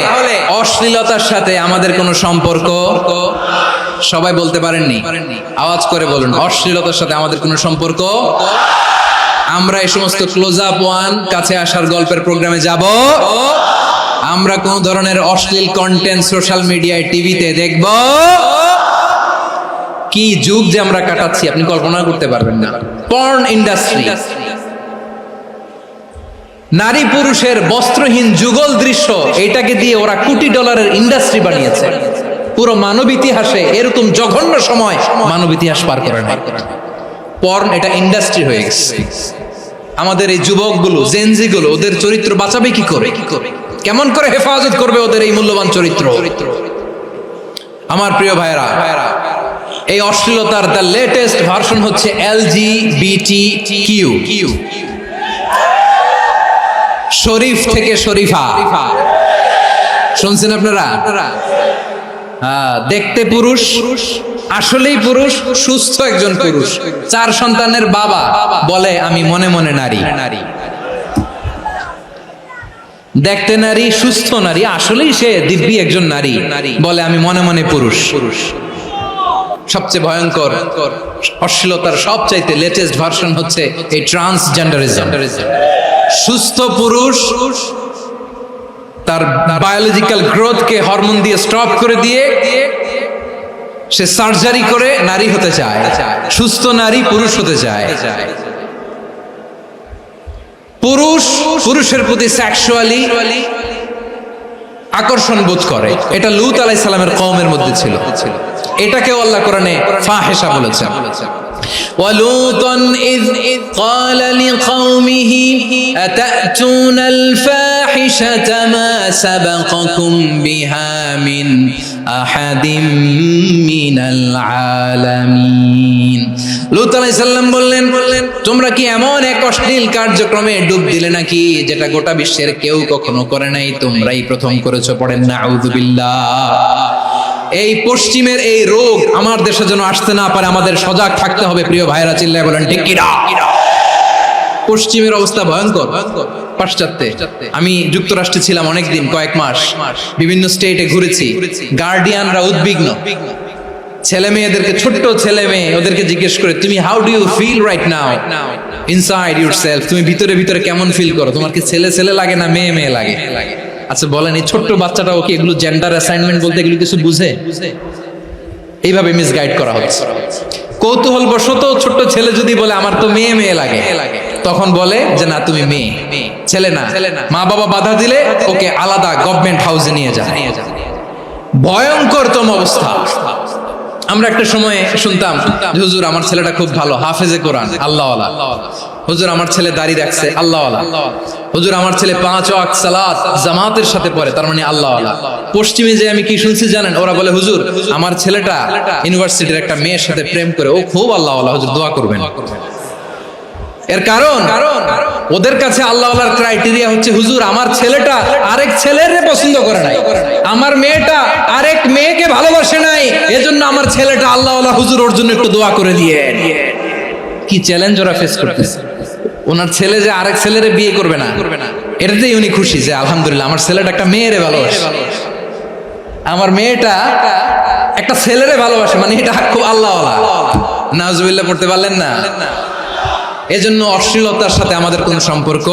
অশ্লীলতার সাথে আমাদের কোনো সম্পর্ক? সবাই বলতে পারেননি, আওয়াজ করে বলুন, অশ্লীলতার সাথে আমাদের কোনো সম্পর্ক? আমরা এই সমস্ত ক্লোজ আপ ওয়ান, কাছে আসার গল্পের প্রোগ্রামে যাব? আমরা কোন ধরনের অশ্লীল কন্টেন্ট সোশ্যাল মিডিয়ায়, টিভিতে দেখব? কি যুগ যে আমরা কাটাচ্ছি আপনি কল্পনা করতে পারবেন না। পর্ন ইন্ডাস্ট্রি, নারী পুরুষের বস্ত্রহীন যুগল দৃশ্য, এটাকে দিয়ে ওরা কোটি ডলারের ইন্ডাস্ট্রি বানিয়েছে। পুরো মানব ইতিহাসে এরকম জঘন্য সময় মানব ইতিহাস পার করে না। পর্ন এটা ইন্ডাস্ট্রি হয়ে গেছে। আমাদের এই যুবকগুলো, জেনজিগুলো, ওদের চরিত্র বাঁচাবে কি করে? কেমন করে হেফাজত করবে ওদের এই মূল্যবান চরিত্র? আমার প্রিয় ভাইরা, এই অশ্লীলতার দ্য লেটেস্ট ভার্সন হচ্ছে LGBTQ, শরীফ থেকে শরীফা। শুনছেন আপনারা? দেখতে পুরুষ, আসলেই পুরুষ, সুস্থ একজন পুরুষ, 4 সন্তানের বাবা, বলে আমি মনে মনে নারী। দেখতে নারী, সুস্থ নারী, আসলেই সে দিব্যি একজন নারী, বলে আমি মনে মনে পুরুষ। সবচেয়ে ভয়ঙ্কর অশ্লীলতার সবচাইতে লেটেস্ট ভার্সন হচ্ছে এই ট্রান্সজেন্ডারিজম। সুস্থ পুরুষ তার বায়োলজিক্যাল গ্রোথকে হরমোন দিয়ে স্টপ করে দিয়ে সে সার্জারি করে নারী হতে চায়, সুস্থ নারী পুরুষ হতে চায়। পুরুষ পুরুষের প্রতি সেক্সুয়ালি আকর্ষণ বোধ করে, এটা লূত আলাইহিস সালামের কওমের মধ্যে ছিল। এটাকে আল্লাহ কোরআনে ফাহিশা বলেছেন। وَلُوطًا إِذْ قَالَ لِقَوْمِهِ أَتَأْتُونَ الْفَاحِشَةَ مَا سَبَقَكُمْ بِهَا مِنْ أَحَدٍ مِّنَ الْعَالَمِينَ। লূত আলাইহিস সালাম বললেন, তোমরা কি এমন এক অশ্লীল কার্যক্রমে ডুব দিলে নাকি যেটা গোটা বিশ্বের কেউ কখনো করে নাই, তোমরাই প্রথম করেছো? পড়েন নাউযুবিল্লাহ। এই পশ্চিমের এই রোগ আমার দেশে যেন আসতে না পারে, আমাদের সজাগ থাকতে হবে। প্রিয় ভাইরা, চিল্লায় বলেন ঠিক কি না? পশ্চিমের অবস্থা ভয়ঙ্কর। পাশ্চাত্যে, আমি যুক্তরাষ্ট্রে ছিলাম অনেকদিন, কয়েক মাস, বিভিন্ন স্টেটে ঘুরেছি। গার্ডিয়ানরা উদ্বিগ্ন, ছেলে মেয়েদেরকে, ছোট্ট ছেলে মেয়ে, ওদেরকে জিজ্ঞেস করে, তুমি how do you feel right now inside yourself? তুমি ভিতরে ভিতরে কেমন ফিল করো? তোমার কি ছেলে ছেলে লাগে না মেয়ে মেয়ে লাগে? আচ্ছা বলেন, এই ছোট্ট বাচ্চাটাও কি এগুলো জেন্ডার অ্যাসাইনমেন্ট বলতে এগুলো কিছু বুঝে? এইভাবে মিসগাইড করা হচ্ছে। কৌতূহল বশত ছোট্ট ছেলে যদি বলে আমার তো মেয়ে মেয়ে লাগে, তখন বলে যে না তুমি মেয়ে, ছেলে না। মা বাবা বাধা দিলে ওকে আলাদা গভর্নমেন্ট হাউসে নিয়ে যায়। ভয়ঙ্করতম অবস্থা। আমরা একটা সময় শুনতাম যে হুজুর আমার ছেলেটা খুব ভালো, হাফেজে কোরআন, আল্লাহওয়ালা। হুজুর আমার ছেলে দাঁড়িয়ে রাখছে, আল্লাহওয়ালা। হুজুর আমার ছেলে 5 ওয়াক্ত সালাত জামাতের সাথে পড়ে, তার মানে আল্লাহওয়ালা। পশ্চিমে যে আমি কি শুনছি জানেন, ওরা বলে হুজুর আমার ছেলেটা ইউনিভার্সিটির একটা মেয়ের সাথে প্রেম করে, ও খুব আল্লাহওয়ালা, হুজুর দোয়া করবেন। এর কারণ ওদের কাছে আল্লাহওয়ালার ক্রাইটেরিয়া হচ্ছে হুজুর আমার ছেলেটা আরেক ছেলের পছন্দ করে নাই, আমার মেয়েটা আরেক মেয়েকে ভালোবাসে নাই, এজন্য আমার ছেলেটা আল্লাহওয়ালা, হুজুর ওর জন্য একটু দোয়া করে দিয়ে। কি চ্যালেঞ্জ ওরা ফেস করতেছে। ওনার ছেলে যে আরেক ছেলেরে বিয়ে করবে না, এটাতেই উনি খুশি যে আলহামদুলিল্লাহ আমার ছেলেটা একটা মেয়েরে ভালোবাসে, আমার মেয়েটা একটা ছেলেরে ভালোবাসে, মানে এটা খুব আল্লাহওয়ালা। নাউজুবিল্লাহ পড়তে পারলেন না? এজন্য অশ্লীলতার সাথে আমাদের কোন সম্পর্ক।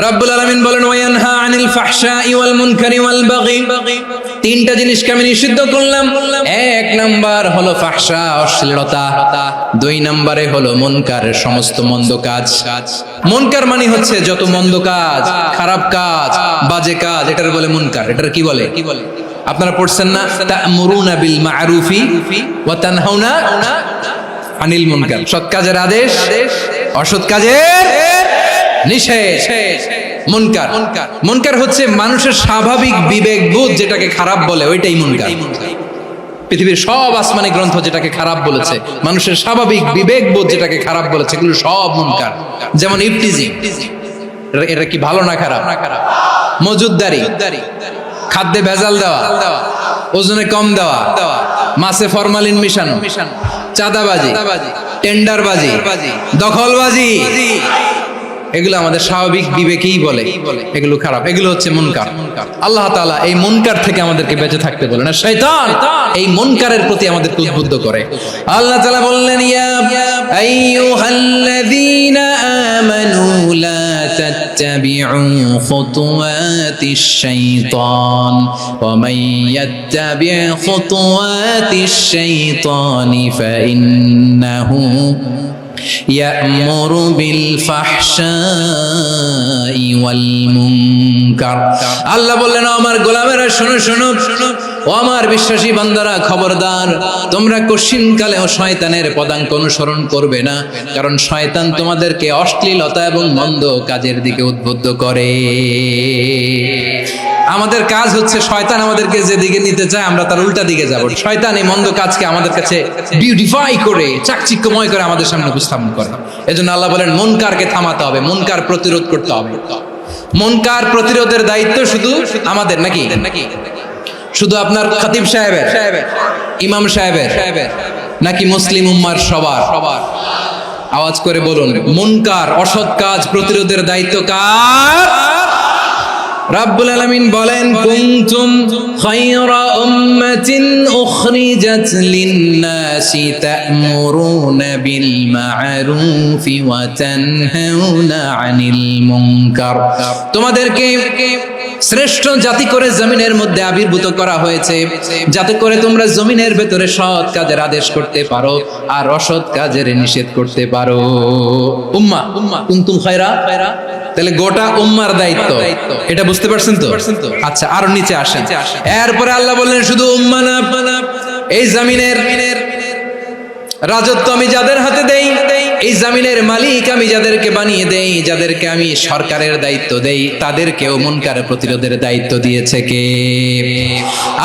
রব্বুল আলামিন বলেন ওয়ায়ানহা আনিল ফাহশাই ওয়াল মুনকারি ওয়াল বাগি, তিনটা জিনিসকে আমি নিষিদ্ধ করলাম। এক নাম্বার হলো ফাহশা, অশ্লীলতা। 2 নম্বরে হলো মুনকার, সমস্ত মন্দ কাজ। মুনকার মানে হচ্ছে যত মন্দ কাজ, খারাপ কাজ, বাজে কাজ, এটার বলে মুনকার। এটার কি বলে? আপনারা পড়ছেন না, তা'মুরুনা বিল মা'রুফি ওয়া তানহাউনা আনিল মুনকার। সৎ কাজের আদেশ, অসৎ কাজের নিষেধ। মুনকার, মুনকার হচ্ছে মানুষের স্বাভাবিক বিবেকবোধ যেটাকে খারাপ বলে, ওইটাই মুনকার। পৃথিবীর সব আসমানি গ্রন্থ যেটাকে খারাপ বলেছে, মানুষের স্বাভাবিক বিবেকবোধ যেটাকে খারাপ বলেছে, এগুলো সব মুনকার। যেমন ইফতিজিং, এটা কি ভালো না খারাপ? মজুদদারি, খাদ্যে ভেজাল দেওয়া, ওজনে কম দেওয়া, মাছে ফরমালিন মিশানো, চাঁদাবাজি, টেন্ডারবাজি, দখলবাজি, এগুলো আমাদের স্বাভাবিক বিবেকেই বলে এগুলো খারাপ, এগুলো হচ্ছে মুনকার। আল্লাহ তাআলা এই মুনকার থেকে আমাদেরকে বেঁচে থাকতে বলেন, আর শয়তান এই মুনকারের প্রতি আমাদেরকে উদ্বুদ্ধ করে। আল্লাহ তাআলা বললেন ইয়া আইয়ুহাল্লাযীনা আমানু লা তাত্তাবিউ খুতুওয়াতিশ শাইতান ওয়া মান ইয়াত্তাবি' খুতুওয়াতিশ শাইতানি ফাইন্নাহু ইয়া'মুরু বিল ফাহশাই ওয়াল মুনকার। আল্লাহ বললেন আমার গোলামেরা শোনো শোনো, ও আমার বিশ্বাসী বান্দারা খবরদার, তোমরা কশিনকালেও শয়তানের পদাঙ্ক অনুসরণ করবে না, কারণ শয়তান তোমাদেরকে অশ্লীলতা এবং মন্দ কাজের দিকে উদ্বুদ্ধ করে। আমাদের কাজ হচ্ছে শয়তান আমাদেরকে যেদিকে নিতে চায় আমরা তার উল্টা দিকে যাব। শয়তান এই মন্দ কাজকে আমাদের কাছে বিউটিফাই করে, চাকচিক্যময় করে আমাদের সামনে উপস্থাপন করে। এজন্য আল্লাহ বলেন মুনকারকে থামাতে হবে, মুনকার প্রতিরোধ করতে হবে। মুনকার প্রতিরোধের দায়িত্ব শুধু আমাদের নাকি? শুধু আপনার খতিব সাহেবের, ইমাম সাহেবের, নাকি মুসলিম উম্মার সবার? আওয়াজ করে বলুন, মুনকার অসৎ কাজ প্রতিরোধের দায়িত্ব কার? রাব্বুল আলামিন বলেন কুনতুম খায়রা উম্মাতিন উখরিজাত লিন-নাসি তা'মুরুনা বিল মা'রুফি ওয়া তানহাউনা আনিল মুনকার। তোমাদেরকে শ্রেষ্ঠ জাতি করে জমিনের মধ্যে আবির্ভূত করা হয়েছে, যাতে করে তোমরা জমিনের ভেতরে সৎ কাজের আদেশ করতে পারো আর অসৎ কাজের নিষেধ করতে পারো। উম্মাহ, কুনতুম খায়রা, তাহলে গোটা উম্মার দায়িত্ব, এটা বুঝতে পারছেন তো? আচ্ছা, আরো নিচে আসেন। এরপরে আল্লাহ বললেন শুধু উম্মাহ না, এই জমিনের রাজত্ব আমি যাদের হাতে দেই, এই জমিনের মালিক আমি যাদেরকে বানিয়ে দেই, যাদেরকে আমি সরকারের দায়িত্ব দেই, তাদেরকেও মুনকার প্রতিরোধের দায়িত্ব দিয়েছে কে?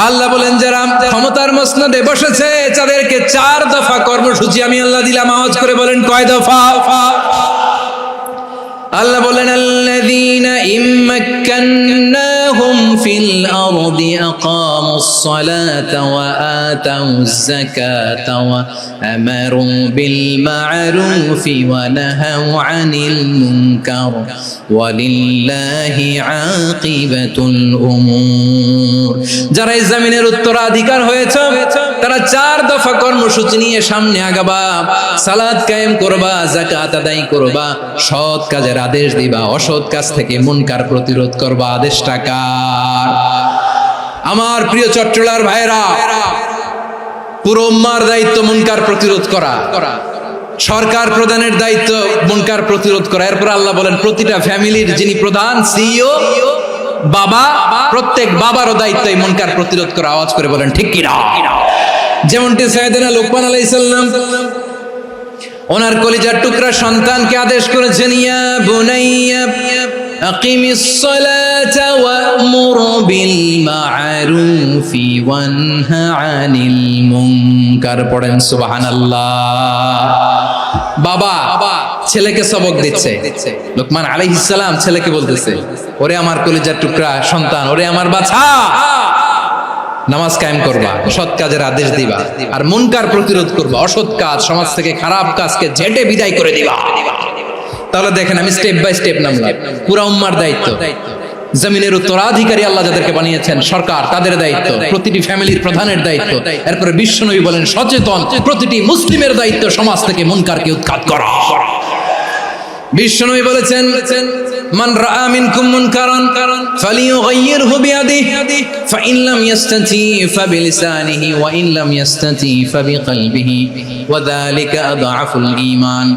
আল্লাহ বলেন যারা ক্ষমতার মসনদে বসেছে তাদেরকে 4 দফা কর্মসূচি আমি আল্লাহ দিলাম। আওয়াজ করে বলেন কয় দফা? আল্লাহ বলেন আল্লাযীনা ইম্মাক্কান্নাহুম ফিল আরদি আকামুস সালাতা ওয়া আতাউয যাকাতা ওয়া আমারু বিল মা'রুফি ওয়া নাহাউ আনিল মুনকার ওয়া লিল্লাহি আকিবাতুল উমুর। যারা এই জমিনের উত্তরাধিকার হয়েছে তারা 4 দফা কর্মসূচি নিয়ে সামনে আগাবা। সালাত কায়েম করবা, যাকাত আদায় করবা, সৎ কাজের আদেশ দিবা, অসৎ কাজ থেকে মুনকার প্রতিরোধ করবা। আদেশটা কার? আমার প্রিয় চট্টলার ভাইরা, পুরো উম্মার দায়িত্ব মুনকার প্রতিরোধ করা, সরকার প্রধানের দায়িত্ব মুনকার প্রতিরোধ করা। এরপর আল্লাহ বলেন প্রতিটা ফ্যামিলির যিনি প্রধান সিইও বাবা, প্রত্যেক বাবারও দায়িত্ব এই মুনকার প্রতিরোধ করা। আওয়াজ করে বলেন ঠিক কিনা? যেমনটি সাইয়েদনা লোকমান আলাইহিস সালাম ওনার কলিজার টুকরা সন্তানকে আদেশ করেছেন, ইয়া বুনাইয়া আকিমিস সালাতা ওয়া'মুর বিল মা'রুফি ওয়ানহা আনিল মুনকার। পড়েন সুবহানাল্লাহ। বাবা ছেলেকে সবক দিচ্ছে, লোকমান আলাইহিস সালাম ছেলেকে বলতেছে, ওরে আমার কলিজার টুকরা সন্তান, ওরে আমার বাছা, নামাজ কায়েম করবা, সৎ কাজের আদেশ দিবা, আর মুনকার প্রতিরোধ করবা, অসৎ কাজ, সমাজ থেকে খারাপ কাজকে ঝেঁটে বিদায় করে দিবা। তাহলে দেখেন আমি স্টেপ বাই স্টেপ নামলাম। পুরা উম্মার দায়িত্ব, জমিনের উত্তরাধিকারী আল্লাহ যাদেরকে বানিয়েছেন সরকার, তাদের দায়িত্ব, প্রতিটি ফ্যামিলির প্রধানের দায়িত্ব, এরপরে বিশ্বনবী বলেন সচেতন প্রতিটি মুসলিমের দায়িত্ব সমাজ থেকে মুনকারকে উৎখাত করা। বিশ্বনবী বলেছেন, মান রাআ মিনকুম মুনকারান ফালিয়ুগাইয়িরহু বিয়াদিহি ফাইন লাম ইয়াস্তাতি ফাবিলিসানিহি ওয়া ইন লাম ইয়াস্তাতি ফাবিকলবিহি ওয়া যালিকা আযআফুল ঈমান।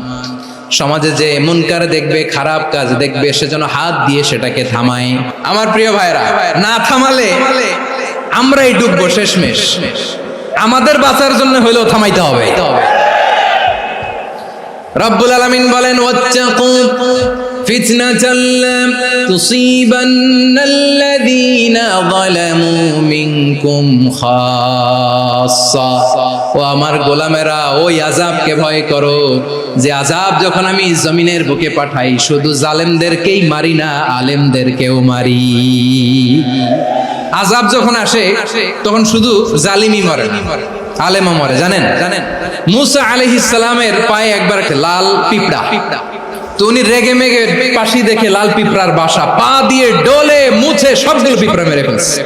সমাজে যে মুনকার দেখবে, খারাপ কাজ দেখবে, সেজন্য হাত দিয়ে সেটাকে থামায়। আমার প্রিয় ভাইরা, না থামালে আমরাই ডুববো শেষমেশ। আমাদের বাঁচার জন্য হলেও থামাইতে হবে। রব্বুল আলামিন বলেন, ওয়াত্তাকু ফিতনাতাল লা তুসিবান্নাল্লাযীনা যালামু মিনকুম খাসসা। ও আমার গোলামেরা, ওই আযাবকে ভয় করো যে আযাব যখন আমি জমিনের বুকে পাঠাই শুধু জালেমদেরকেই মারি না, আলেমদেরকেও মারি। আযাব যখন আসে তখন শুধু জালিমই মরে না, আলেমও মরে। জানেন মুসা আলাইহিস সালামের পায়ে একবার লাল পিঁপড়া, তো উনি রেগে মেগে পাশি দেখে লাল পিঁপড়ার বাসা, পা দিয়ে ডলে মুছে সবগুলো পিঁপড়া মেরে ফেলছে।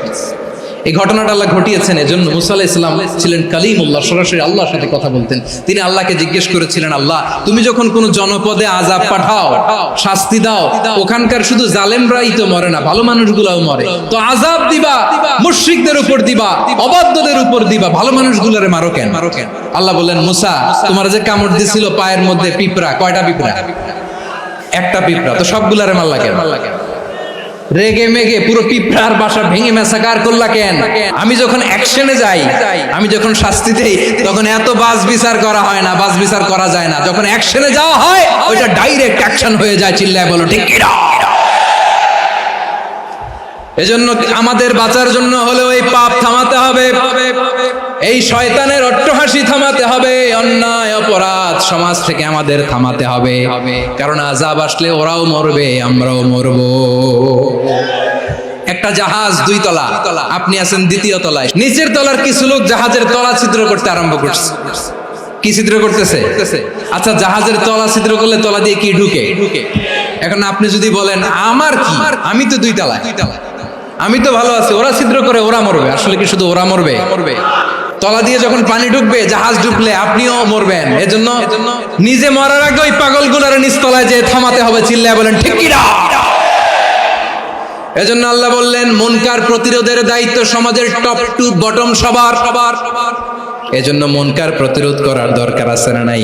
এই ঘটনাটা আল্লাহ ঘটিয়েছেন। এজন্য মুসা আলাইহিস সালাম ছিলেন কালিমুল্লাহ, সরাসরি আল্লাহর সাথে কথা বলতেন। তিনি আল্লাহকে জিজ্ঞেস করেছিলেন, আল্লাহ তুমি যখন কোন জনপদে আযাব পাঠাও, শাস্তি দাও, ওখানকার শুধু জালেমরাই তো মরে না, ভালো মানুষগুলোও মরে, তো আযাব দিবা মুশরিকদের উপর দিবা, অবাধ্যদের উপর দিবা, ভালো মানুষগুলোরে মারো কেন? আল্লাহ বললেন, মুসা তোমার যে কামড় দিছিল পায়ের মধ্যে পিঁপড়া, কয়টা পিঁপড়া? একটা পিঁপড়া, তো সবগুলারে মারলা কেন? রেগে মেগে পুরো পিঁপড়ার বাসা ভেঙে মেসাকার করলা কেন? আমি যখন অ্যাকশনে যাই, আমি যখন শাস্তি দেই, তখন এত বাস বিচার করা হয় না, বাস বিচার করা যায় না। যখন অ্যাকশনে যাওয়া হয় ওইটা ডাইরেক্ট অ্যাকশন হয়ে যায়। চিল্লায় বলো ঠিক কি না? এজন্য আমাদের বাঁচার জন্য হলেও এই পাপ থামাতে হবে, এই শয়তানের অট্টহাসি থামাতে হবে, অন্যায় অপরাধ সমাজ থেকে আমাদের থামাতে হবে। কারণ আযাব আসলে ওরাও মরবে, আমরাও মরব। একটা জাহাজ 2 তলা, আপনি আছেন 2য় তলায়, নিচের তলার কিছু লোক জাহাজের তলা ছিদ্র করতে আরম্ভ করছে। কি ছিদ্র করতেছে? আচ্ছা, জাহাজের তলা ছিদ্র করলে তলা দিয়ে কি ঢুকে? এখন আপনি যদি বলেন আমার কি, আমি তো 2 তলায়, আমি তো ভালো আছি, ওরা ছিদ্র করে ওরা মরবে। আসলে কি শুধু ওরা মরবে? তলা দিয়ে যখন পানি ঢুকবে, জাহাজ ঢুকলে আপনিও মরবেন। এজন্য নিজে মরার আগে ওই পাগলগুলোর নিচতলায় যে থামাতে হবে। চিল্লায় বলেন ঠিক কি না? এজন্য আল্লাহ বললেন, মুনকার প্রতিরোধের দায়িত্ব সমাজের টপ টু বটম সবার। এজন্য মুনকার প্রতিরোধ করার দরকার আছে না নাই?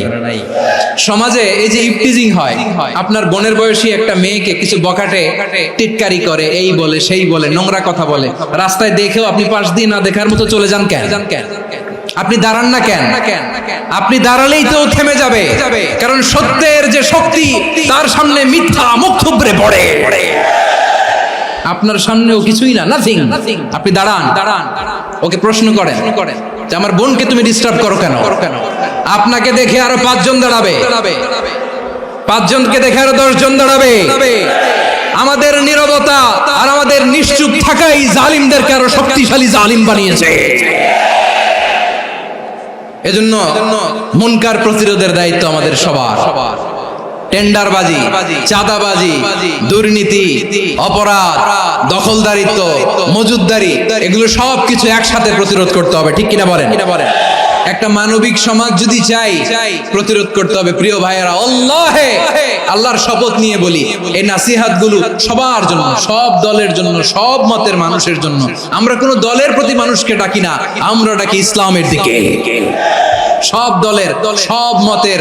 সমাজে এই যে ইফটিজিং হয়, আপনার বোনের বয়সী একটা মেয়েকে কিছু বকাটে টিটকারি করে, এই বলে সেই বলে, নোংরা কথা বলে, রাস্তায় দেখেও আপনি পাশ দিয়ে না দেখার মতো চলে যান কেন? আপনি দাঁড়ান না কেন? আপনি দাঁড়ালেই তো থেমে যাবে, কারণ সত্যের যে শক্তি তার সামনে মিথ্যা মুখ থুবড়ে পড়ে। আপনার সামনেও কিছুই না, নাথিং। আপনি দাঁড়ান, ওকে প্রশ্ন করেন যে আমার বোনকে তুমি ডিস্টার্ব করো কেন? আপনাকে দেখে আরো 5 জন দাঁড়াবে, 5 জনকে দেখে আরো 10 জন দাঁড়াবে। আমাদের নীরবতা আর আমাদের নিশ্চুপ থাকাই জালিমদেরকে আরো শক্তিশালী জালিম বানিয়েছে। এজন্য মুনকার প্রতিরোধের দায়িত্ব আমাদের সবার। টেন্ডারবাজি, চাঁদাবাজি, দুর্নীতি, অপরাধ, দখলদারিত্ব, মজুদদারি, এগুলো সবকিছু একসাথে প্রতিরোধ করতে হবে। ঠিক কিনা বলেন? একটা মানবিক সমাজ যদি চাই, প্রতিরোধ করতে হবে। প্রিয় ভাইয়েরা, আল্লাহর শপথ নিয়ে বলি, এই নাসিহাতগুলো সবার জন্য, সব দলের জন্য, সব মতের মানুষের জন্য। আমরা কোনো দলের প্রতি মানুষকে ডাকি না, আমরা ডাকি ইসলামের দিকে। সব দলের, সব মতের,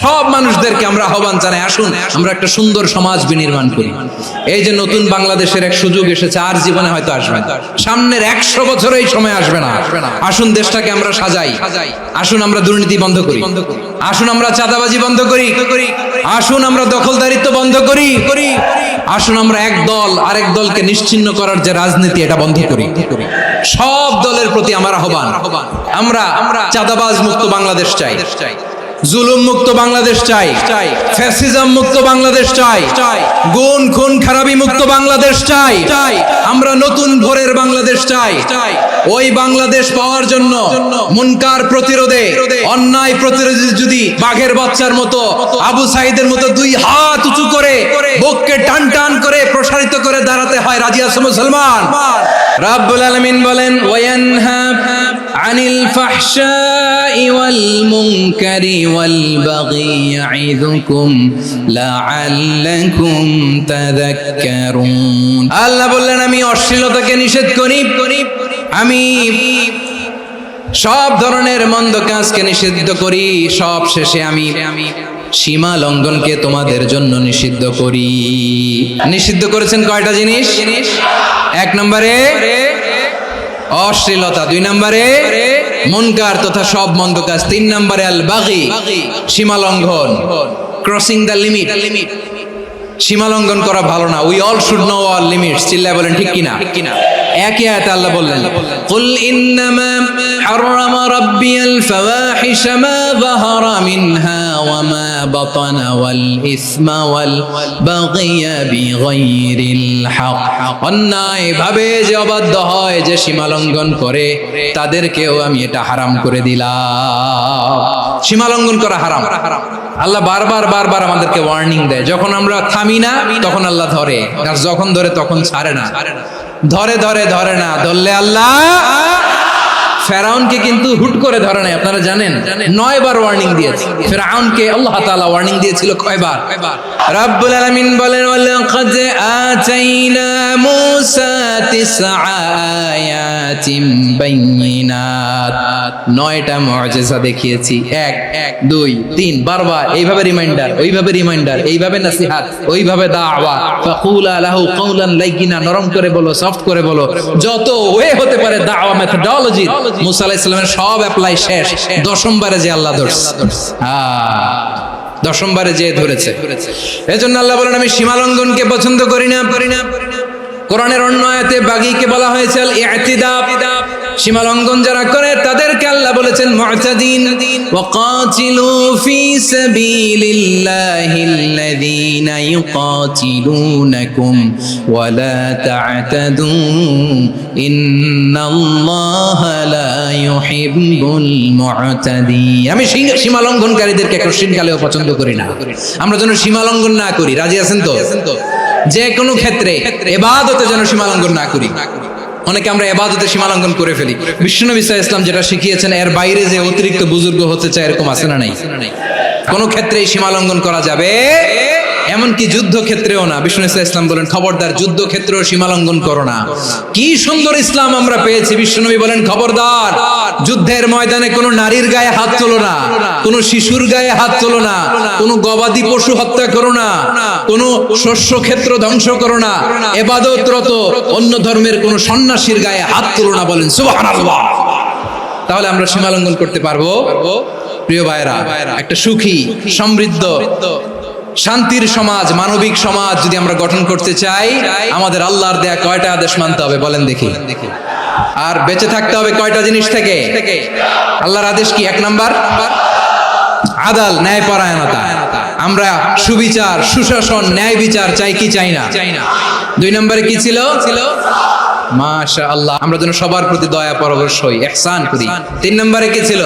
সব মানুষদেরকে আমরা আহ্বান জানাই, আসুন আমরা একটা সুন্দর সমাজ বিনির্মাণ করি। এই যে নতুন বাংলাদেশের এক সুযোগ এসেছে, আর জীবনে হয়তো আসবে না, সামনের 100 বছর এই সময় আসবে না। আসুন দেশটাকে আমরা সাজাই, আসুন আমরা দুর্নীতি বন্ধ করি, আসুন আমরা চাঁদাবাজি বন্ধ করি, আসুন আমরা দখলদারিত্ব বন্ধ করি, আসুন আমরা এক দল আরেক দলকে নিশ্চিহ্ন করার যে রাজনীতি এটা বন্ধ করি। সব দলের প্রতি আমার আহ্বান, আমরা চাঁদাবাজ মুক্ত বাংলাদেশ চাই, জুলুম মুক্ত বাংলাদেশ চাই, ফ্যাসিজম মুক্ত বাংলাদেশ চাই, গুণ খুন খারাপি মুক্ত বাংলাদেশ চাই, আমরা নতুন ভোরের বাংলাদেশ চাই। ওই বাংলাদেশ পাওয়ার জন্য মুনকার প্রতিরোধে, অন্যায় প্রতিরোধে যদি বাঘের বাচ্চার মতো, আবু সাইদের মতো 2 হাত উঁচু করে বুককে টান টান করে প্রসারিত করে দাঁড়াতে হয়, রাজি আছো মুসলমান? রাব্বুল আলামিন বলেন, ওয়ায়ানহা আনিল ফাহশাই ওয়াল মুনকারি ওয়াল বাগি ইয়াইযুকুম লাআল্লাকুম তাযাক্কারুন। আল্লাহ বললেন, আমি অশ্লীলতাকে নিষেধ করি, আমি সব ধরনের মন্দ কাজকে নিষিদ্ধ করি, সব শেষে আমি সীমা লঙ্ঘনকে তোমাদের জন্য নিষিদ্ধ করি। নিষিদ্ধ করেছেন কয়টা জিনিস? 1 নম্বরে অশ্লীলতা, 2 নম্বরে মুনকার তথা সব মন্দ কাজ, 3 নম্বরে আল বাগি সীমা লঙ্ঘন, ক্রসিং দ্য লিমিট। সীমা লঙ্ঘন করা ভালো না। We all should know our limits. চিল্লায় বলেন ঠিক কিনা? একই আয়াতে আল্লাহ বললেন, কুল ইন্নামা হারামা রাব্বিয়াল ফাওয়াহিশা মা যাহারা মিনহা ওয়া মা বাতানা ওয়াল ইসমা ওয়াল বাগিয়া বিগাইরিল হক। অন্যায় ভাবে যে অবাধ্য হয়, যে সীমা লঙ্ঘন করে, তাদেরকেও আমি এটা হারাম করে দিলাম। সীমা লঙ্ঘন করা হারাম। আল্লাহ বারবার আমাদেরকে ওয়ার্নিং দেয়। যখন আমরা থামি না তখন আল্লাহ ধরে, আর যখন ধরে তখন ছাড়ে না। ধরে না, ধরলে আল্লাহ ফেরাউনকে কিন্তু হুট করে ধরে নাই, আপনারা জানেন 9 বার ওয়ার্নিং দিয়েছে ফেরাউনকে। আল্লাহ তাআলা ওয়ার্নিং দিয়েছিল কয়বার? রাব্বুল আলামিন বলেন, ওয়ালাকাদ আতাইনা মূসা 9 আয়াতিন বাইয়িনাত, 9টা মুআজিজা দেখিয়েছি। 1 2 3 বারবার এইভাবে রিমাইন্ডার, ওইভাবে রিমাইন্ডার, এইভাবে নসিহত, ওইভাবে দাওয়া। ফাকুলা লাহু কাওলান লাইয়িনা, নরম করে বলো, সফট করে বলো, যত ওয়ে হতে পারে দাওয়া মেথডোলজি। মুসা আলাইহিস সালামের সব অ্যাপ্লাই শেষ, 10ম বারে যে আল্লাহ ধরছে। 10ম বারে যে ধরেছে। এজন্য আল্লাহ বলেন, আমি সীমা লঙ্ঘনকে পছন্দ করি না। কোরআনের অন্য আয়াতে বাগীকে বলা হয়েছে আল ইতিদা, সীমা লঙ্ঘন যারা করে তাদেরকে আল্লাহ বলেছেন মুতাদিন। ওয়াকাতিলু ফি সাবিলিল্লাহিল্লাযীনা ইউকাতিলুনাকুম ওয়া লা তা'তাদু ইন্নাল্লাহা লা ইউহিব্বুল মুতাদিন। আমি সীমা লঙ্ঘনকারীদেরকে কোশ্চিনকালেও পছন্দ করি না। আমরা যেন সীমা লঙ্ঘন না করি, রাজি আছেন তো? যে কোনো ক্ষেত্রে ইবাদতে যেন সীমা লঙ্ঘন না করি। অনেকে আমরা ইবাদতে সীমা লঙ্ঘন করে ফেলি। বিশ্বনবী সাল্লাল্লাহু আলাইহি ওয়াসাল্লাম যেটা শিখিয়েছেন, এর বাইরে যে অতিরিক্ত বুজুর্গ হতে চায়, এরকম আছে না নাই? কোন ক্ষেত্রেই সীমা লঙ্ঘন করা যাবে, এমনকি যুদ্ধ ক্ষেত্রেও না। বিষ্ণু ইসলাম বলেন, খবরদার যুদ্ধ ক্ষেত্রেও সীমা লঙ্ঘন করো না। কি সুন্দর ইসলাম আমরা পেয়েছি। বিশ্বনবী বলেন, খবরদার যুদ্ধের ময়দানে কোনো নারীর গায়ে হাত তোলো না, কোনো শিশুর গায়ে হাত তোলো না, কোনো গবাদি পশু হত্যা করো না, কোনো শস্য ক্ষেত্র ধ্বংস করো না, ইবাদতরত অন্য ধর্মের কোনো সন্ন্যাসীর গায়ে হাত তোলো না। বলেন সুবহানাল্লাহ। তাহলে আমরা সীমা লঙ্ঘন করতে পারবো? প্রিয় ভাইরা, একটা সুখী, সমৃদ্ধ, শান্তির সমাজ, মানবিক সমাজ যদি আমরা গঠন করতে চাই, আমাদের আল্লাহর দেয়া কয়টা আদেশ মানতে হবে বলেন দেখি? আর বেঁচে থাকতে হবে কয়টা জিনিস থেকে? আল্লাহর আদেশ কি? 1 নাম্বার আদাল, ন্যায়পরায়ণতা। আমরা সুবিচার, সুশাসন, ন্যায় বিচার চাই কি চাই না? 2 নম্বরে কি ছিল? মাশাআল্লাহ, আমরা যেন সবার প্রতি দয়া পরবশ হই, ইহসান করি। 3 নম্বরে কি ছিল?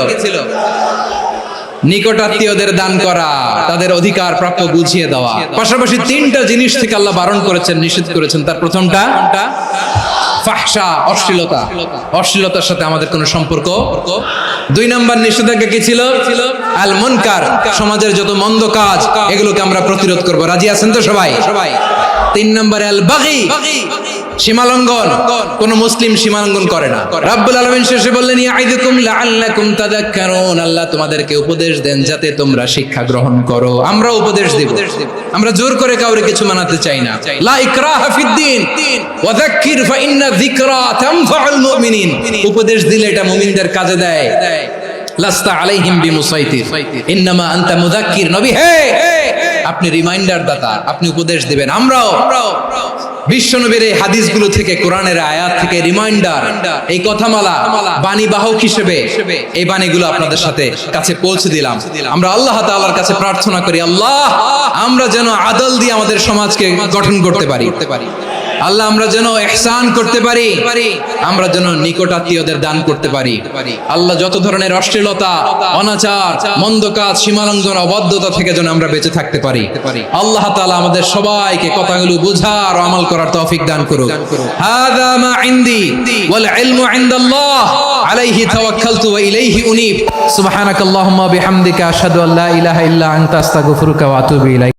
নিকটাত্মীয়দের দান করা, তাদের অধিকার প্রাপ্য বুঝিয়ে দেওয়া। পাশাপাশি 3টা জিনিস থেকে আল্লাহ বারণ করেছেন, নিষেধ করেছেন। তার প্রথমটা ফাহশা, অশ্লীলতা। অশ্লীলতার সাথে আমাদের কোনো সম্পর্ক। 2 নম্বর নিষেধাজ্ঞা কি ছিল? আল মুনকার, সমাজের যত মন্দ কাজ এগুলোকে আমরা প্রতিরোধ করব। রাজি আছেন তো সবাই? 3 নম্বরে আল বাগী, সীমালঙ্ঘন, কোন মুসলিম সীমালঙ্ঘন করে না। রাব্বুল আলামিন শেষে বললেন ইয়াইদুকুম লাআল্লাকুম তাযাক্কারুন, আল্লাহ তোমাদেরকে উপদেশ দেন যাতে তোমরা শিক্ষা গ্রহণ করো। আমরা উপদেশ দেব, আমরা জোর করে কাউরে কিছু মানাতে চাই না। লা ইকরাহা ফিদ্দিন ওয়া যাক্কির ফা ইন্না যিকরা তানফাউল মুমিনিন, উপদেশ দিলে এটা মুমিনদের কাজে দেয়। লাস্তা আলাইহিম বিমুসাইতির ইন্নামা আনতা মুযাক্কির, নবী হে আপনি রিমাইন্ডার দাতা, আপনি উপদেশ দিবেন। আমরাও বিশ্বনবীর এই হাদিসগুলো থেকে, কোরআনের আয়াত থেকে রিমাইন্ডার, এই কথামালা বাণী বাহক হিসেবে এই বাণীগুলো আপনাদের সাথে কাছে পৌঁছে দিলাম। আমরা আল্লাহ তাআলার কাছে প্রার্থনা করি, আল্লাহ আমরা যেন আদল দিয়ে আমাদের সমাজকে গঠন করতে পারি। আল্লাহ আমরা যেন ইহসান করতে পারি, আমরা যেন নিকট আত্মীয়দের দান করতে পারি। আল্লাহ যত ধরনের অশ্লীলতা, অনাচার, মন্দ কাজ, সীমালঙ্ঘন, অবাধ্যতা থেকে যেন আমরা বেঁচে থাকতে পারি। আল্লাহ তাআলা আমাদের সবাইকে কথাগুলো বুঝার ও আমল করার তৌফিক দান করুক। হাযা মা ইনদি ওয়াল ইলমু ইনদাল্লাহ আলাইহি তাওয়াক্কালতু ওয়া ইলাইহি উনীব। সুবহানাকাল্লাহুম্মা বিহামদিকা আশহাদু আল্লা ইলাহা ইল্লা আনতা আস্তাগফিরুকা ওয়া আতুবু ইলাইক।